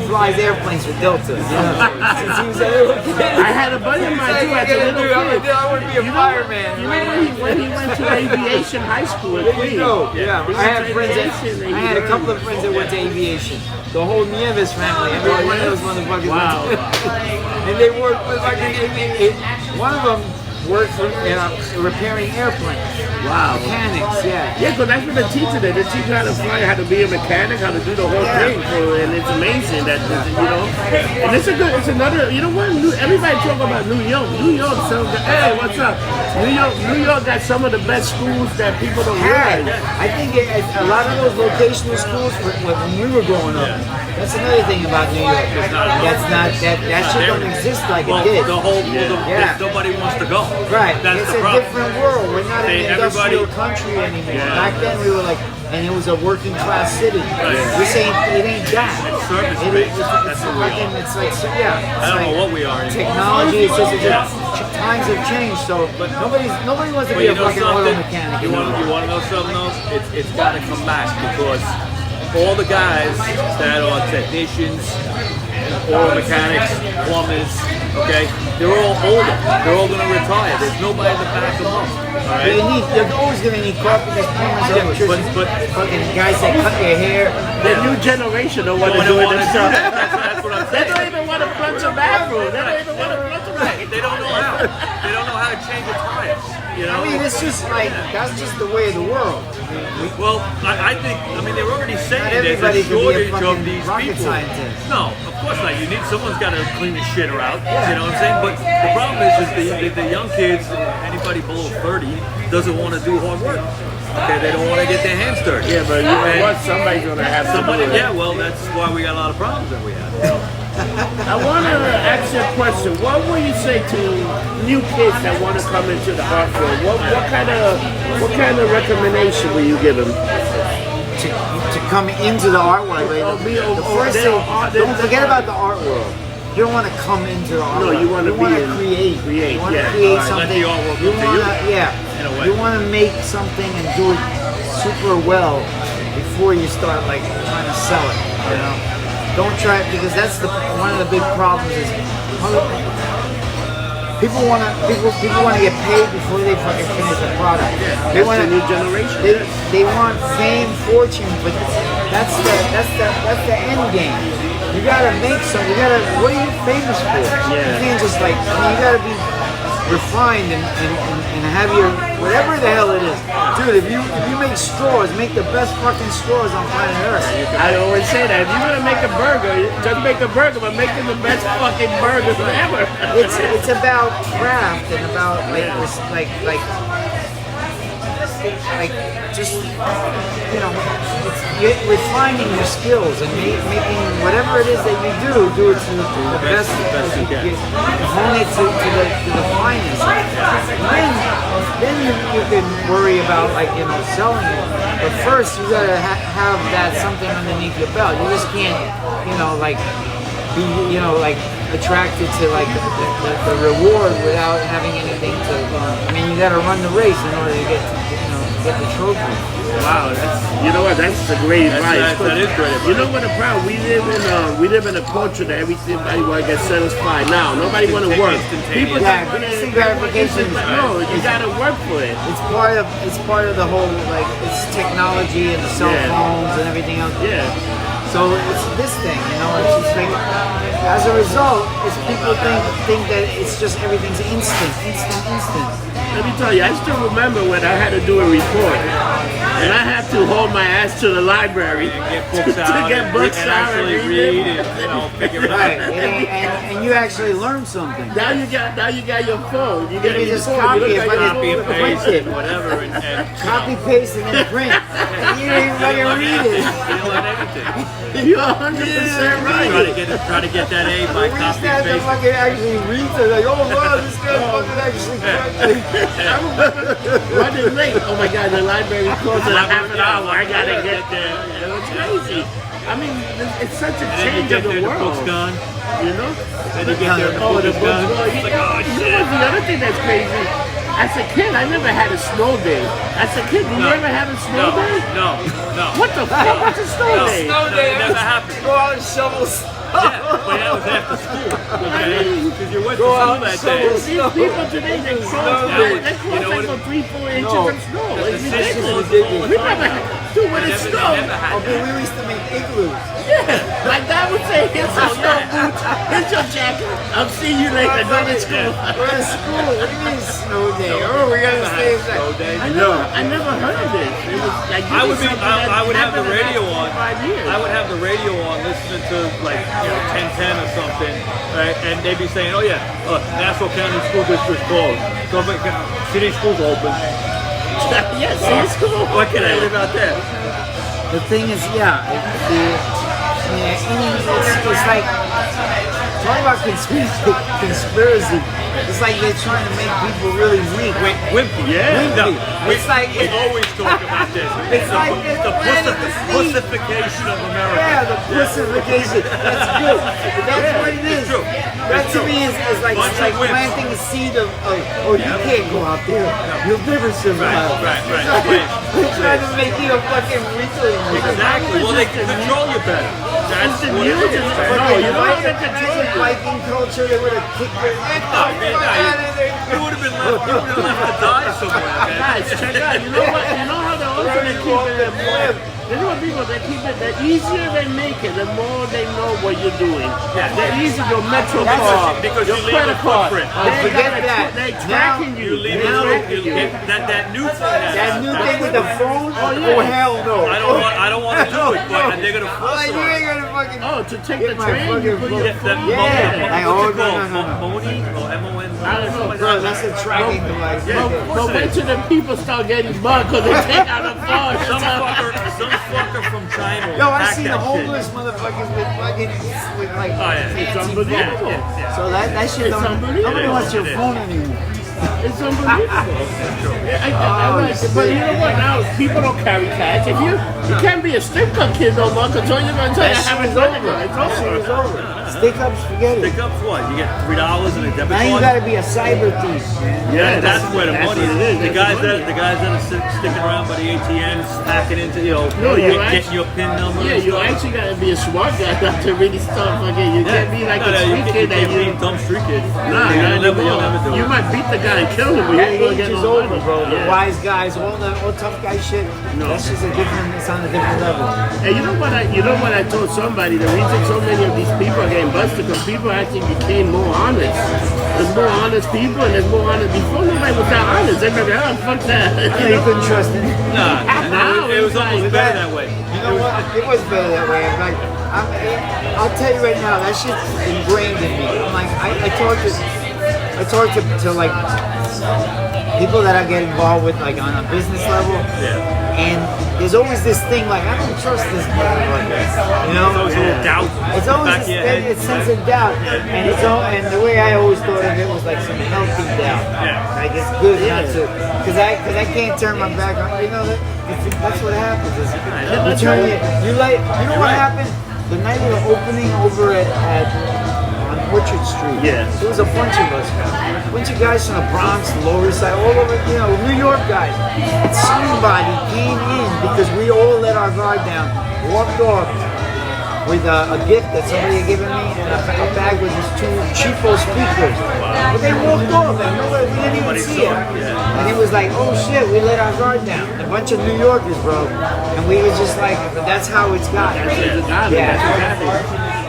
flies airplanes for Delta. You know? Since he was a little kid. I had a buddy of mine too as a little kid. I want to be a fireman. You know when he went to aviation high school at Queens? Yeah, I had friends I had a couple of friends that went to aviation. The whole Nieves family, every one of those motherfuckers. Wow. And they worked with one of them worked for repairing airplanes. Wow. Mechanics, yeah. Yeah, because that's what they teach you. They teach you how to fly, how to be a mechanic, how to do the whole thing. So, and it's amazing that, you know. And it's another, you know what? Everybody talk about New York. New York, so, hey, what's up? New York got some of the best schools that people don't realize. I think a lot of those vocational schools, when we were growing up, that's another thing about New York. That shit don't exist like it did. Nobody wants to go. Right, That's it's the a problem. different world. We're not an industrial country anymore. Yeah. Back then we were like, and it was a working class city. This ain't, it ain't that. Service It based. is, That's what we are. it's like, yeah. I don't know what we are anymore. Technology, times have changed, so nobody wants to But be you a know fucking oil something? mechanic. You want to know something else? It's got to come back because all the guys that are technicians, oil mechanics, plumbers, okay, they're all older. They're all going to retire. There's nobody to back them up. All right. You're always gonna need carpenters, plumbers, electricians, but fucking guys that cut your hair. The new generation don't want to do it themselves. That's what I'm They saying. don't even want to plunge a bathroom. They don't even want to plunge a bathroom. They don't know how. They don't know how to change a tire. You know. I mean, it's just like that's just the way of the world. Well, I think, they're already saying Not there's everybody a can be a shortage of fucking these rocket people. scientist. No, of course not. You need someone's got to clean the shitter out. You know what I'm saying? But the problem is the young kids, anybody below 30, doesn't want to do hard work. Okay, they don't want to get their hands dirty. Yeah, but you know what? Somebody's going to have Somebody, to do it. yeah, well, that's why we got a lot of problems that we have. I want to ask you a question. What would you say to new kids that want to come into the art world? What kind of recommendation will you give them? To come into the art world. The first thing, don't forget about the art world. You don't want to come into the art world. No, you want to create. Create, You want yeah. to create Let something. the art world You come to want you. yeah. In a way. You want to make something and do it super well before you start like trying to sell it. You know, don't try it because that's one of the big problems is people want to get paid before they fucking finish the product. They want the new generation. They want fame, fortune, but that's the end game. You gotta make something. What are you famous for? Yeah. You can't just you gotta be refined and have your whatever the hell it is, dude. If you make straws, make the best fucking straws on planet Earth. I always say that if you're gonna make a burger, just make a burger, but make it the best fucking burger ever. It's about craft and about just refining your skills and making whatever it is that you do it to the best you can. hone it to the finest. Then you can worry about selling it. But first you gotta have that something underneath your belt. You just can't be attracted to the reward without having anything to. You gotta run the race in order to get to get the trophy. Wow, you know what? That's a great advice. That is great advice. You know what the problem? We live in a culture that everybody want to get satisfied now. Nobody want to work. People Yeah, don't want instant gratification. No, you got to work for it. It's part of the whole, like, it's technology and the cell phones and everything else. Yeah. So it's this thing, you know. It's just like, as a result, it's people think that it's just everything's instant. Let me tell you, I still remember when I had to do a report, and I had to hold my ass to the library And get books out, and actually read and figure it Right, out. and you actually learn something. Now you got your phone. You get You your just phone. copy You it, look at but your it's phone. Copy and paste it, whatever, and Copy, paste, and then print. And you don't even fucking read it. you learn everything. You're 100% right. Try to get that A by We copy stand and to paste. fucking actually read it. Like, oh wow, this guy fucking actually corrected. I remember running late. Oh my God, the library closed in a half an hour. I gotta get there. It was crazy. I mean, it's such a And then you change get of the there, the book's world. gone. You know? Then you get there, the book is gone. It's like, oh You know shit. what's the other thing that's crazy? As a kid, I never had a snow day. As a kid, did you ever have a snow day? No. What the fuck? What's a snow day? No, it never happened. Go out and shovel snow. Yeah, but that was after school, okay? Because you went to Go school out that and day. shovel These people today, they cross You know like what- 3-4 inches No. of snow. It's The system ridiculous. was all the We time. never had, dude, when They it's never snow, had Okay, that. we used to make igloos. yeah, my dad would say, here's your snow boots, here's your jacket, I'll see you later, go to school. We're in school. What do you mean snow day? Oh, we gotta stay inside. Snow day. I never heard of this. It was like, this I is would be. something that I would have the happened in radio last on. 5 years. I would have the radio on, listening to like 1010 or something, right? And they'd be saying, "Oh yeah, Nassau County School District closed. So city schools open." Yeah, see, it's cool. What can I live out there? The thing is, it's like, talk about conspiracy. It's like they're trying to make people really weak. Wimpy. Yeah. No, It's like we always talk about this. It's like the pussification of America. yeah, the pussification. That's good. That's what it is. It's true. That It's to true. me is like Bunch of wimps. planting a seed of oh, you can't go out there. You'll never survive. Right. They're trying to make you a fucking weakling. Exactly. Well, they can control you better. That's the what it music. is. No, you know how they Imagine control you. Viking culture, they would have kicked your head No, off. you would have been left. You would have left to die somewhere. Man. Guys, check out. You know what? You know how they also they keep it more. You know what people they keep it. The easier they make it, the more they know what you're doing. Yeah. The easier your metro That's card, because your you leave credit a card. footprint. They Forget gotta that. They Now tracking you. You leave They it. tracking You you. that new thing. That new thing with the phone? yeah. Oh, hell no. I don't want to do it, but they're gonna force Like, it. you ain't gonna fucking. Oh, to take Get the my train, fucking you put your phone. phone. Yeah. Like, oh, What's it no, called? no, no. Moni or MON? I don't know, Bro, that's a tracking device. But wait till the people start getting bugged because they take out the phone. Some fucker from China. Yo, I hacked seen that the shit. homeless motherfuckers with like Oh, yeah. It's fancy unbelievable. phones. So that shit It's don't. unbelievable. Nobody wants your It is. phone anymore. It's unbelievable. I like it. But you know what? Now people don't carry cash. If you can't be a strip club kid no more because all you're gonna tell you That have shit a is credit over. card. It's That shit is over. over. Stick ups, forget it. Pick up what? You get $3 in a debit Now you card. gotta be a cyber thief, man. Yeah, That's where the that's money what is. it is. The That's guys the that are sticking around by the ATMs, hacking into No, you're getting your PIN number. Yeah, and you stuff. actually gotta be a smart guy not to really start fucking. You can't be like a street kid that can't be you. a dumb street kid. Nah, you'll never do you it. might beat the guy and kill him, but That you ain't gonna age get is no over, money. bro. The Yeah. wise guys, all tough guy shit. No. That's just a different. It's on a different level. And you know what I told somebody, the reason so many of these people are getting busted because people actually became more honest. There's more honest people and there's more honest. Before nobody was that honest. They were like, oh, fuck that. Yeah, you couldn't trust it. Nah, it was almost better that way. You know what? It was better that way. I'm like, I'll tell you right now, that shit's ingrained in me. I'm like, I talk to like people that I get involved with, like on a business level. Yeah. And there's always this thing like, I don't trust this motherfucker. You know? There's always a little doubt. It's always back of your head. it's sense of doubt, and it's all. And the way I always thought of it was like some healthy doubt. Yeah. Like it's good not to, because I can't turn my back on. You know that's what happens. Is you turn you know what happened the night of the opening over at on Orchard Street. Yeah. There was a bunch of us. A bunch of guys from the Bronx, the Lower East Side, all over, New York guys. And somebody came in because we all let our guard down, walked off with a gift that somebody had given me and a bag with these 2 cheapo speakers. But they walked off and nobody, we didn't even see it. And it was like, oh shit, we let our guard down. A bunch of New Yorkers, bro. And we was just like, that's how it's got.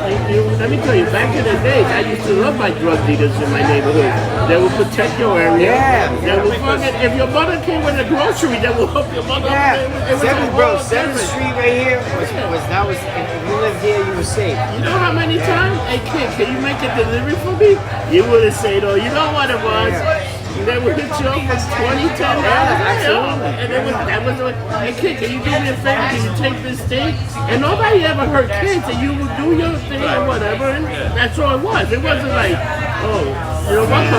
Let me tell you, back in the days, I used to love my drug dealers in my neighborhood. They would protect your area. They would if your mother came with a grocery, they would help your mother. It was 7th Street right here was if you lived here, you were safe. You know how many times? Hey kid, can you make a delivery for me? You would have said, oh, you know what it was? They would hit you up for $20, $10. Absolutely. And that was like, hey kid, can you do me a favor? Can you take this thing? And nobody ever hurt kids, and you would do your thing or whatever, and that's all it was. It wasn't like, oh,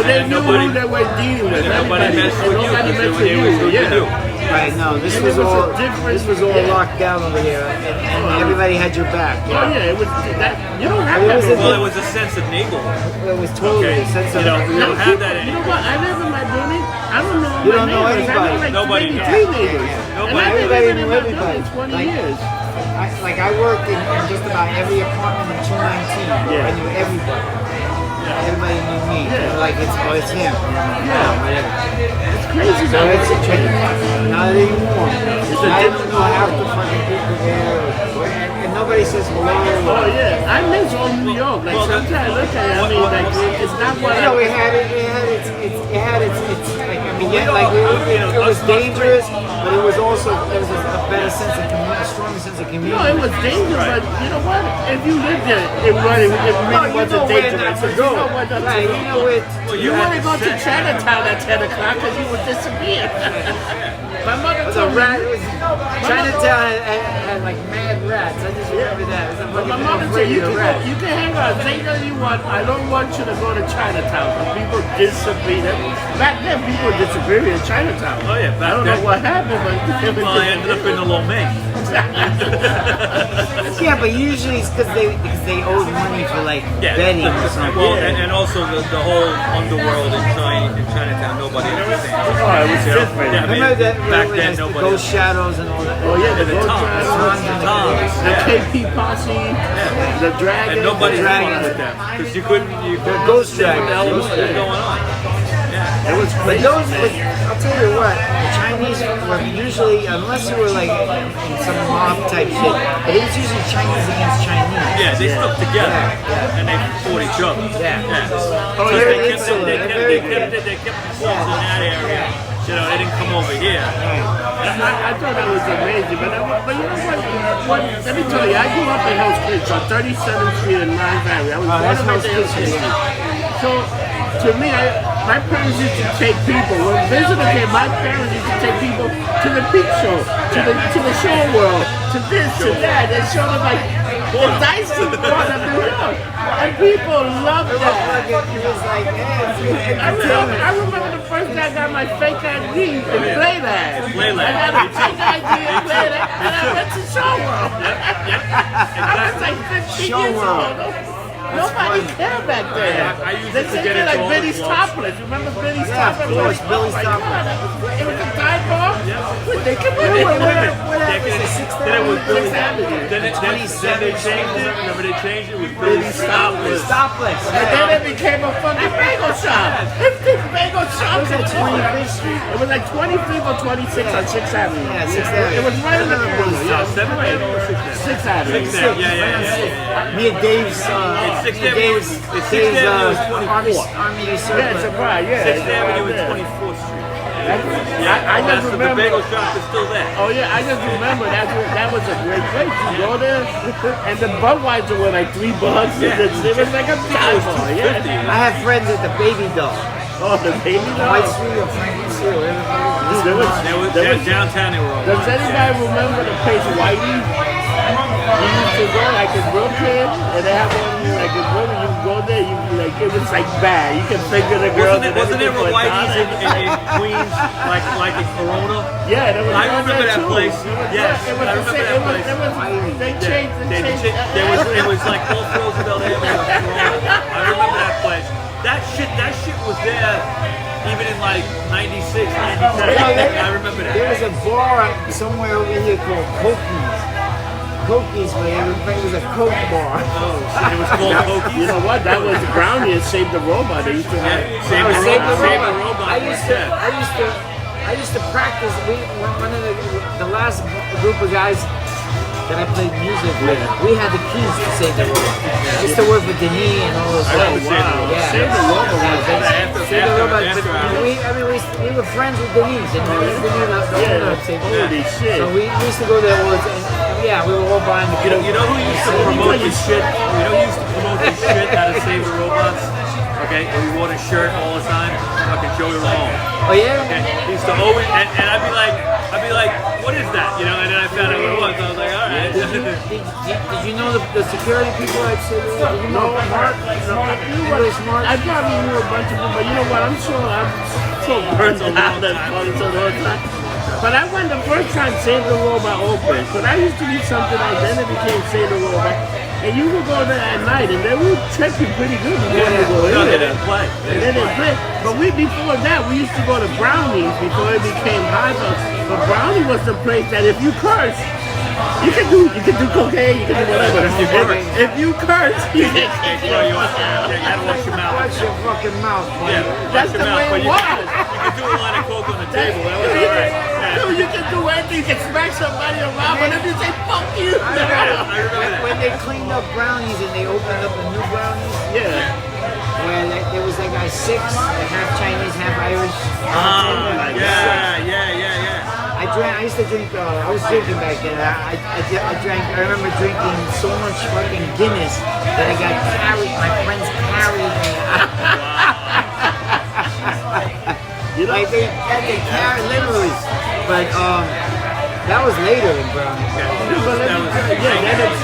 they knew who they were dealing with. Nobody messed with you. Nobody messed with you. Right, no, this was all locked down over here, and everybody had your back. Oh yeah, it was that. You don't have that. Well, it was a sense of neighborhood. It was totally a sense of. You don't have that You know anymore. what? I live in my building. I don't know You my don't know neighbors. anybody. I know like Nobody maybe knows. 3 neighbors. Nobody. Everybody knew in my everybody. building 20 years. I worked in just about every apartment in 219. Yeah. I knew everybody. Everybody knew me. Yeah. They were like, it's him. Whatever. It's crazy So though. it's not anymore. I don't know half the fucking people there. And nobody says hello. Oh yeah, I miss old New York. Like sometimes I look at it, I mean, like it's not what You know, it had its like, I mean, yeah, like it was dangerous, but it was also, there was a better sense of community, a stronger sense of community. No, it was dangerous, but you know what? If you lived there, it really wasn't dangerous. You know what not to Right, do. you know it. You want to go to Chinatown at 10 o'clock because you would disappear. My mother The told me. rat was, Chinatown had like mad rats. I just remember that. It was But my fucking mother said afraid you of can, rats. you can hang out, say that you want. I don't want you to go to Chinatown. But people disappear. Back then, people disappeared in Chinatown. Oh yeah, I don't know what happened, but Well, I ended up in the Lo Mein. Yeah, but usually it's because they owed money for like betting or something. Well, and also the whole underworld in Chinatown, nobody understands. Oh, it was different. Yeah, I mean, Remember that back when then the nobody. ghost shadows and all that? Oh yeah, the The Ghost Toms. Shadows, the KP Posse, the Dragon, And nobody the fucked with them because you couldn't Ghost see what the hell Dragon. was going on. It was But crazy. those, I'll tell you what, the Chinese were usually, unless you were like in some mob type shit, but it was usually Chinese against Chinese. Yeah, they stuck together Yeah. and they fought each other. Yeah. Oh, Because very they insular, kept very themselves in that area. You know, they didn't come over here. I thought that was amazing, but you know what? Let me tell you, I grew up in Hell's Kitchen on 37th Street in Long Valley. I was born that's and raised in Hell's Hell's Kitchen. Kitchen. So, to me, my parents used to take people. When visitors came, my parents used to take people to the peep show, to the show world, to this, to that, and show them like the dicey part of New York. And people loved that. It was like, I remember the first day I got my fake ID and play that. I got a fake ID and play that, and I went to Show World. I was like 15 Show years World. old. Nobody cared back then. I used They to said get they're into like all the Billy's clubs. Topless. Remember Billy's Yeah, of Topless? course, Billy's Oh my Topless. God, that was great. It was a dive bar. They come in Then with it was Billy's Sixth Avenue. Then they changed it. Remember they changed it? It was Billy's Topless. Stopless. And then it became a fucking bagel shop. This bagel shop It was at 25th Street. It was like 25th or 26th on 6th Avenue. Yeah, 6th Avenue. It was right in the corner. Yeah. 7th Avenue or 6th Avenue? 6th Avenue. 6th Avenue. Yeah. Me and Dave's, Sixth Avenue was- Sixth Avenue was 24th. Army Yeah, it's Circle. a bar, yeah. 6th Avenue Yeah. and 24th Street. I just The remember. bagel shop is still there. Oh yeah, I just remember that was a great place. You go there, and the Budweiser were like $3. Yeah. It was like a dive bar. Yeah. I have friends at the Baby Doll. Oh, the baby White dog. Street or Franklin Street or whatever. Dude, there was Downtown they were all Does on. anybody remember the place Whitey? you used to go like in Brooklyn, and they have one like in Brooklyn. You go there, you like it was like bad. You can figure the girls. Wasn't there a Whitey's in Queens, like in Corona? Yeah, there was. I remember that too. place. Yes, it was I the remember same. that place. They changed. It was like all Roosevelt Avenue. I remember that place. That shit was there even in like 96, 97. I remember that. There was a bar somewhere over here called Cokies. Cokies, man. It was a Coke bar. Oh, shit, it was called Cokies. You know what? That was Brownie and Save the Robot. They used to have. Save the Robot. I used to practice. One of the last group of guys that I played music with, we had the keys to Save the Robot. I used to work with Denis and all those guys. Wow. Yeah. Save the Robot. Save the Robot. We were friends with Denis, and Denis the owner of Save the Robot. Holy shit. So we used to go there all the time. Yeah, we were all buying the You know who used to promote this shit? You know who used to promote this shit out of Save the Robots? Okay, and we wore a shirt all the time. Fucking Joey Ramone. Oh yeah? Okay, he used to always, and I'd be like, what is that? You know, and then I found out what it was. I was like, all right. Did you know the security people at Save the Robot? Did you know Mark? Smart? I probably knew a bunch of them, but you know what? I'm so burnt out and fun so all the time. But I went the first time Save the Robot opened. But I used to do something like then it became Save the Robot. And you would go there at night and they would check you pretty good before you go in No, they there. didn't play. And then they play. But before that, we used to go to Brownies before it became High Bucks. But Brownie was the place that if you curse, you can do cocaine, you can do whatever. If you curse, you can You gotta wash your mouth. Watch your fucking mouth, man. Yeah, That's the way it was. You can do a line of coke on the table. That was all right. Dude, you can do anything. You can smack somebody around, but if you say fuck you, I remember that. When they cleaned up Brownies and they opened up a new Brownies, yeah. where there was that guy Six, half Chinese, half Irish. Yeah. I used to drink. I was drinking back then. I drank. I remember drinking so much fucking Guinness that I got carried. My friends carried me. Like they carried literally. But that was later in Brownies.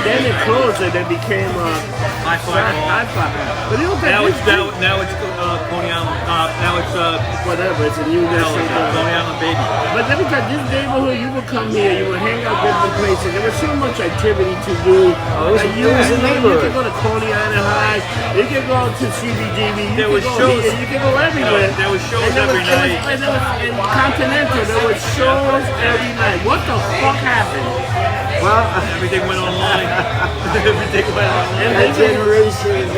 Then it closed and it became High Five. But you don't think Now it's Coney Island. Now it's whatever. It's a new Coney Island Baby. But let me tell you, this neighborhood, you would come here, you would hang out different places. There was so much activity to do. It was a neighborhood. You could go to Coney Island High. You could go to CBGB. There was shows. You could go everywhere. There was shows every night. In Continental, there was shows every night. What the fuck happened? Well, Everything went online. Everything went online. that generation,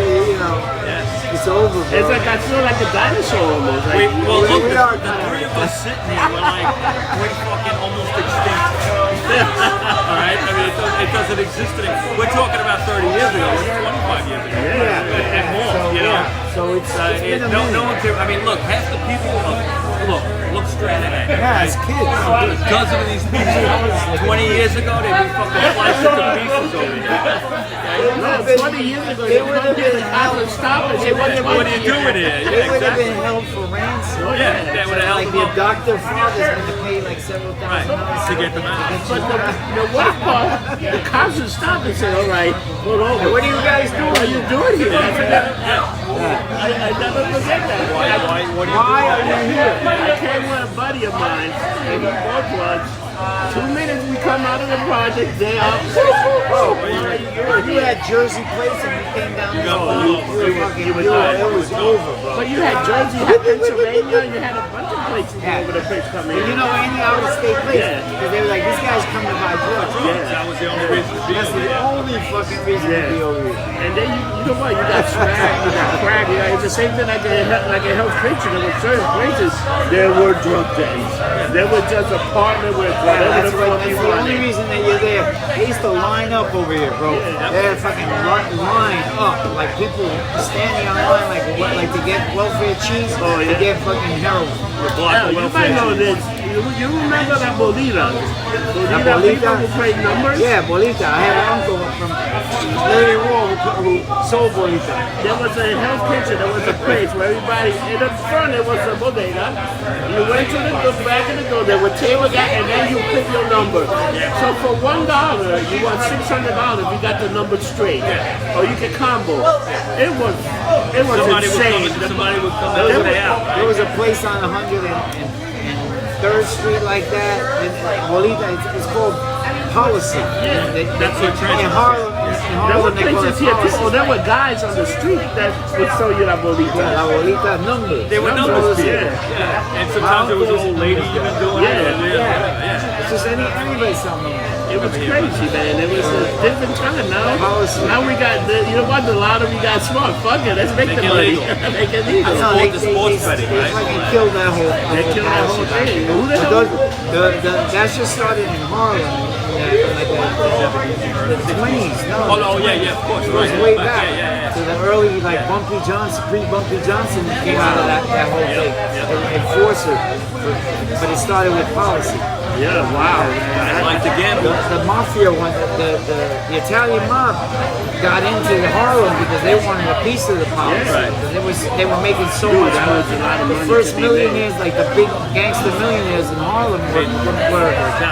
it's over, bro. It's like I feel like a dinosaur almost. Like, Well, look, we the are three of us sitting here were like, we're fucking almost extinct. All right? I mean, it doesn't exist anymore. We're talking about 30 years ago. It's 25 years ago. And more, So, you know? So it's been a minute. No one can, I mean, look, half the people, look straight ahead. Yeah, it's kids. A dozen of these people, 20 years ago, they'd be fucking sliced into pieces over here. No, 20 years ago, they would have been out of stop and say, what What are you doing here? They Yeah, would have exactly. been held for ransom. Yeah, that would have Like helped the them out. adoptive father's going to pay like several thousand dollars To get them out. But the worst part, the cops would stop and say, all right, pull over. What are you guys doing? What are you doing here? I never forget that. What Why are you here? I came with a buddy of mine, and we both was. 2 minutes we come out of the project, they up. You had Jersey plates and you came down there. It was over, bro. But you had Jersey, you had Pennsylvania, you had a bunch of places over the place coming And in. you know any out-of-state place? Yeah. Because they were like, this guy's coming to buy drugs. That was the only reason to be That's over the here. only fucking reason to be over here. And then you know what? You got smack, you got crack. It's the same thing like a health picture. There were certain places there were drug dens. There was just a partner with whatever the fuck That's you the only wanted. reason that you're there. They used to line up over here, bro. They had fucking line up, like people standing on line, like to get welfare cheese, to get fucking heroin. Hell, you might know this. You remember that bolita? bolita? People who play numbers? Yeah, bolita. I had an uncle from Larry Wall who sold bolita. There was a health kitchen. There was a place where everybody, in the front it was a bodega. You went to the back of the door, there were tables, and then you pick your number. So for $1, you won $600 if you got the number straight. Or you could combo. It was insane. Somebody would come and stay out. There was a place on 103rd Street like that, in bolita. It's called Policy. That's what In Harlem. There were They call places it here too. Policy. Oh, there were guys on the street that would show you la bolita. La bolita numbers. They were numbers, yeah. And sometimes there was an old lady even doing it. Yeah. It's just anybody selling them. It was crazy, man. It was a different time now. Policy. Now we got, you know what, the lottery got smart. Fuck it, let's make the Make it money. legal. Make it legal. No, the sports betting, they right? fucking killed that whole They killed that whole thing. Who the But hell? that just started in Harlem in like the 20s. No, Oh, yeah, of course. it was Right. way back. Yeah. To the early, like Bumpy Johnson, pre-Bumpy Johnson came out of that whole thing. Enforcer. But it started with Policy. Yeah, wow. I like the gamble. The mafia one, the Italian mob got into Harlem because they wanted a piece of the Policy. Yeah, right. Because they were making so Dude, much that money. was a lot of The money first to be millionaires, like the big gangster millionaires in Harlem, were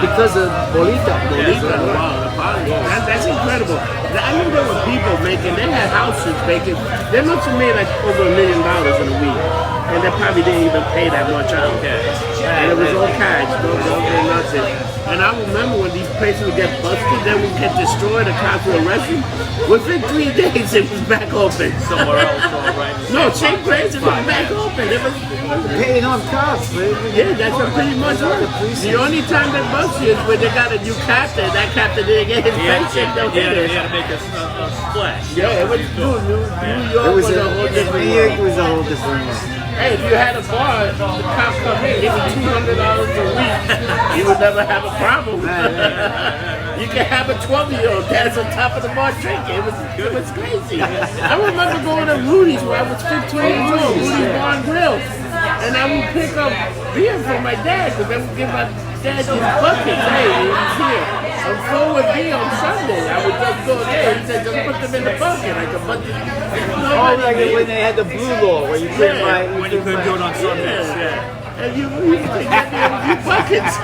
because of Bolita. Bolita, wow, the party. That's incredible. I knew there were people making, they had houses making, they must have made like over $1 million in a week. And they probably didn't even pay that much out. And it was all cash, no nothing. And I remember when these places would get busted, they would get destroyed, the cops would arrest them. Within 3 days, it was back open. Somewhere else, all right. No, same place, it was back open. It was Paying off cops, man. yeah, that's what pretty much was. The only time they bust you is when they got a new captain. That captain didn't get his paycheck. They'll hit He it. had to make a splash. Yeah, it was dude, New York It was was a whole different New York world. was a whole different world. Hey, if you had a bar, the cops come in, give you $200 a week, you would never have a problem. You can have a 12-year-old that's on top of the bar drinking. It was crazy. I remember going to Rudy's when I was 15 years old, Rudy's Bar and Grill, and I would pick up beer from my dad because I would give my dad these buckets. Hey, he's here. I'm full with beer on Sunday. I would just go there. He said, just put them in the bucket. I could put them. Oh, like when they had the blue law where you couldn't buy. When you couldn't do it on Sundays. And you could get me a few buckets.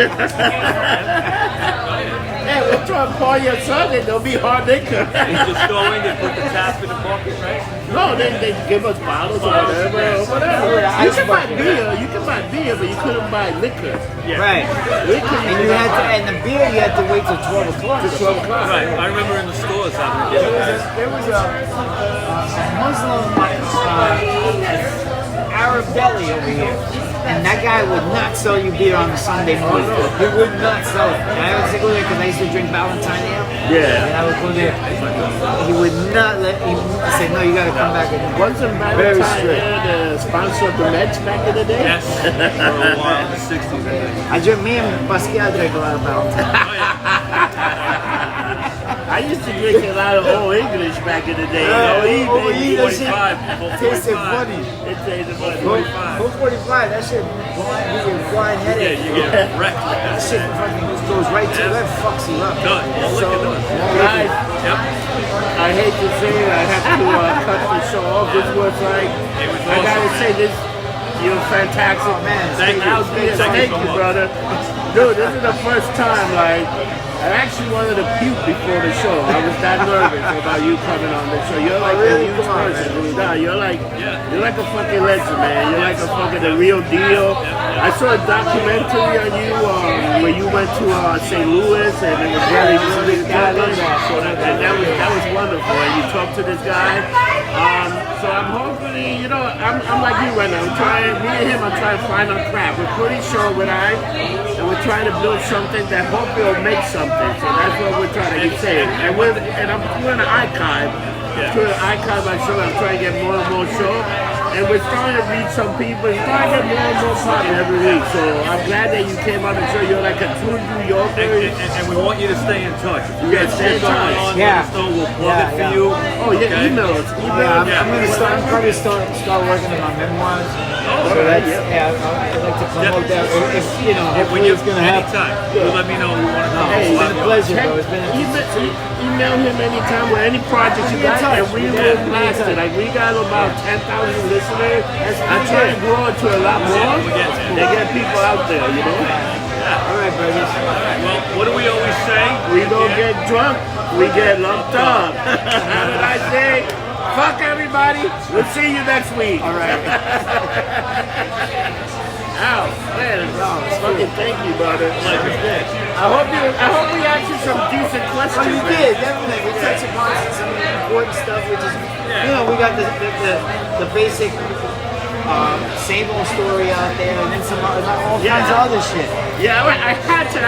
Hey, we're trying to party on Sunday. There'll be hard liquor. You just go in, they put the tap in the bucket, right? No, they give us bottles or whatever. You can buy beer, but you couldn't buy liquor. Right. Liquor, And you had to, and the beer you had to wait till 12 o'clock. to 12 o'clock. Right. I remember in the stores having There it. was a Muslim Arab deli over here, and that guy would not sell you beer on a Sunday morning. He would not sell it. And I would go there because I used to drink Valentine ale. Yeah. And I would go there. He would not let. He said, "No, you got to come back." Wasn't Very Valentine strict. the sponsor of the Mets back in the day? Yes. For a while in the 60s, I think. I drink. Me and Pascal drank a lot of Valentine. I used to drink a lot of Old English back in the day. that shit 45. tasted funny. It tasted funny. 445. That shit. You get a flying Yeah, headache. you get wrecked with That that. shit fucking just goes right to that. Fucks you up. Done. All So, liquor does. guys, Yep. I hate to say it, I have to cut the show off. This was like, It was I gotta awesome. say this, you're fantastic. Oh, man. Thank you. Thank you, brother. Dude, this is the first time, like, I actually wanted to puke before the show. I was that nervous about you coming on the show. You're like really? a huge Come on, person, man. dude. Nah, you're like a fucking legend, man. You're like a fucking the real deal. I saw a documentary on you where you went to St. Louis and it was very good. And that was wonderful. And you talked to this guy. So I'm hopefully, you know, I'm like you right now. Me and him, I'm trying to find our craft. We're pretty sure with and we're trying to build something that hopefully will make something. So that's what we're trying to say. And I'm doing an archive. To archive my show. I'm trying to get more and more shows. and we're starting to reach some people. It's starting to get more and more popular every week. So I'm glad that you came out and so you're like a true New Yorker. And we want you to stay in touch. If you Yeah, got stay in shit going touch. on, Yeah. let us know. We'll plug it for Yeah. you. Oh yeah, Okay? email us. Yeah, I'm gonna start. I'm probably start working on my memoirs. Oh, So okay. that's I'd like to promote that. If you know, When hopefully you it's gonna happen. anytime, you let me know. We want to know. Hey, It's been a pleasure, bro. It's been email him anytime with any project you Get in got, touch. and we Yeah, will get in blast touch. it. Like we got about 10,000 listeners. I pretty try good. to grow it to a lot more. we get there. They get people out there, you know. All right, brothers. Well, what do we always say? We don't get drunk, we get lumped up. Have a nice day. Fuck everybody. We'll see you next week. All right. Ow, man, fucking thank you, brother. I hope we asked you some decent questions. Oh, you man. did, definitely. We touched upon some important stuff, which is, you know, we got the basic same old story out there, and then some all kinds of other shit. Yeah, I had to.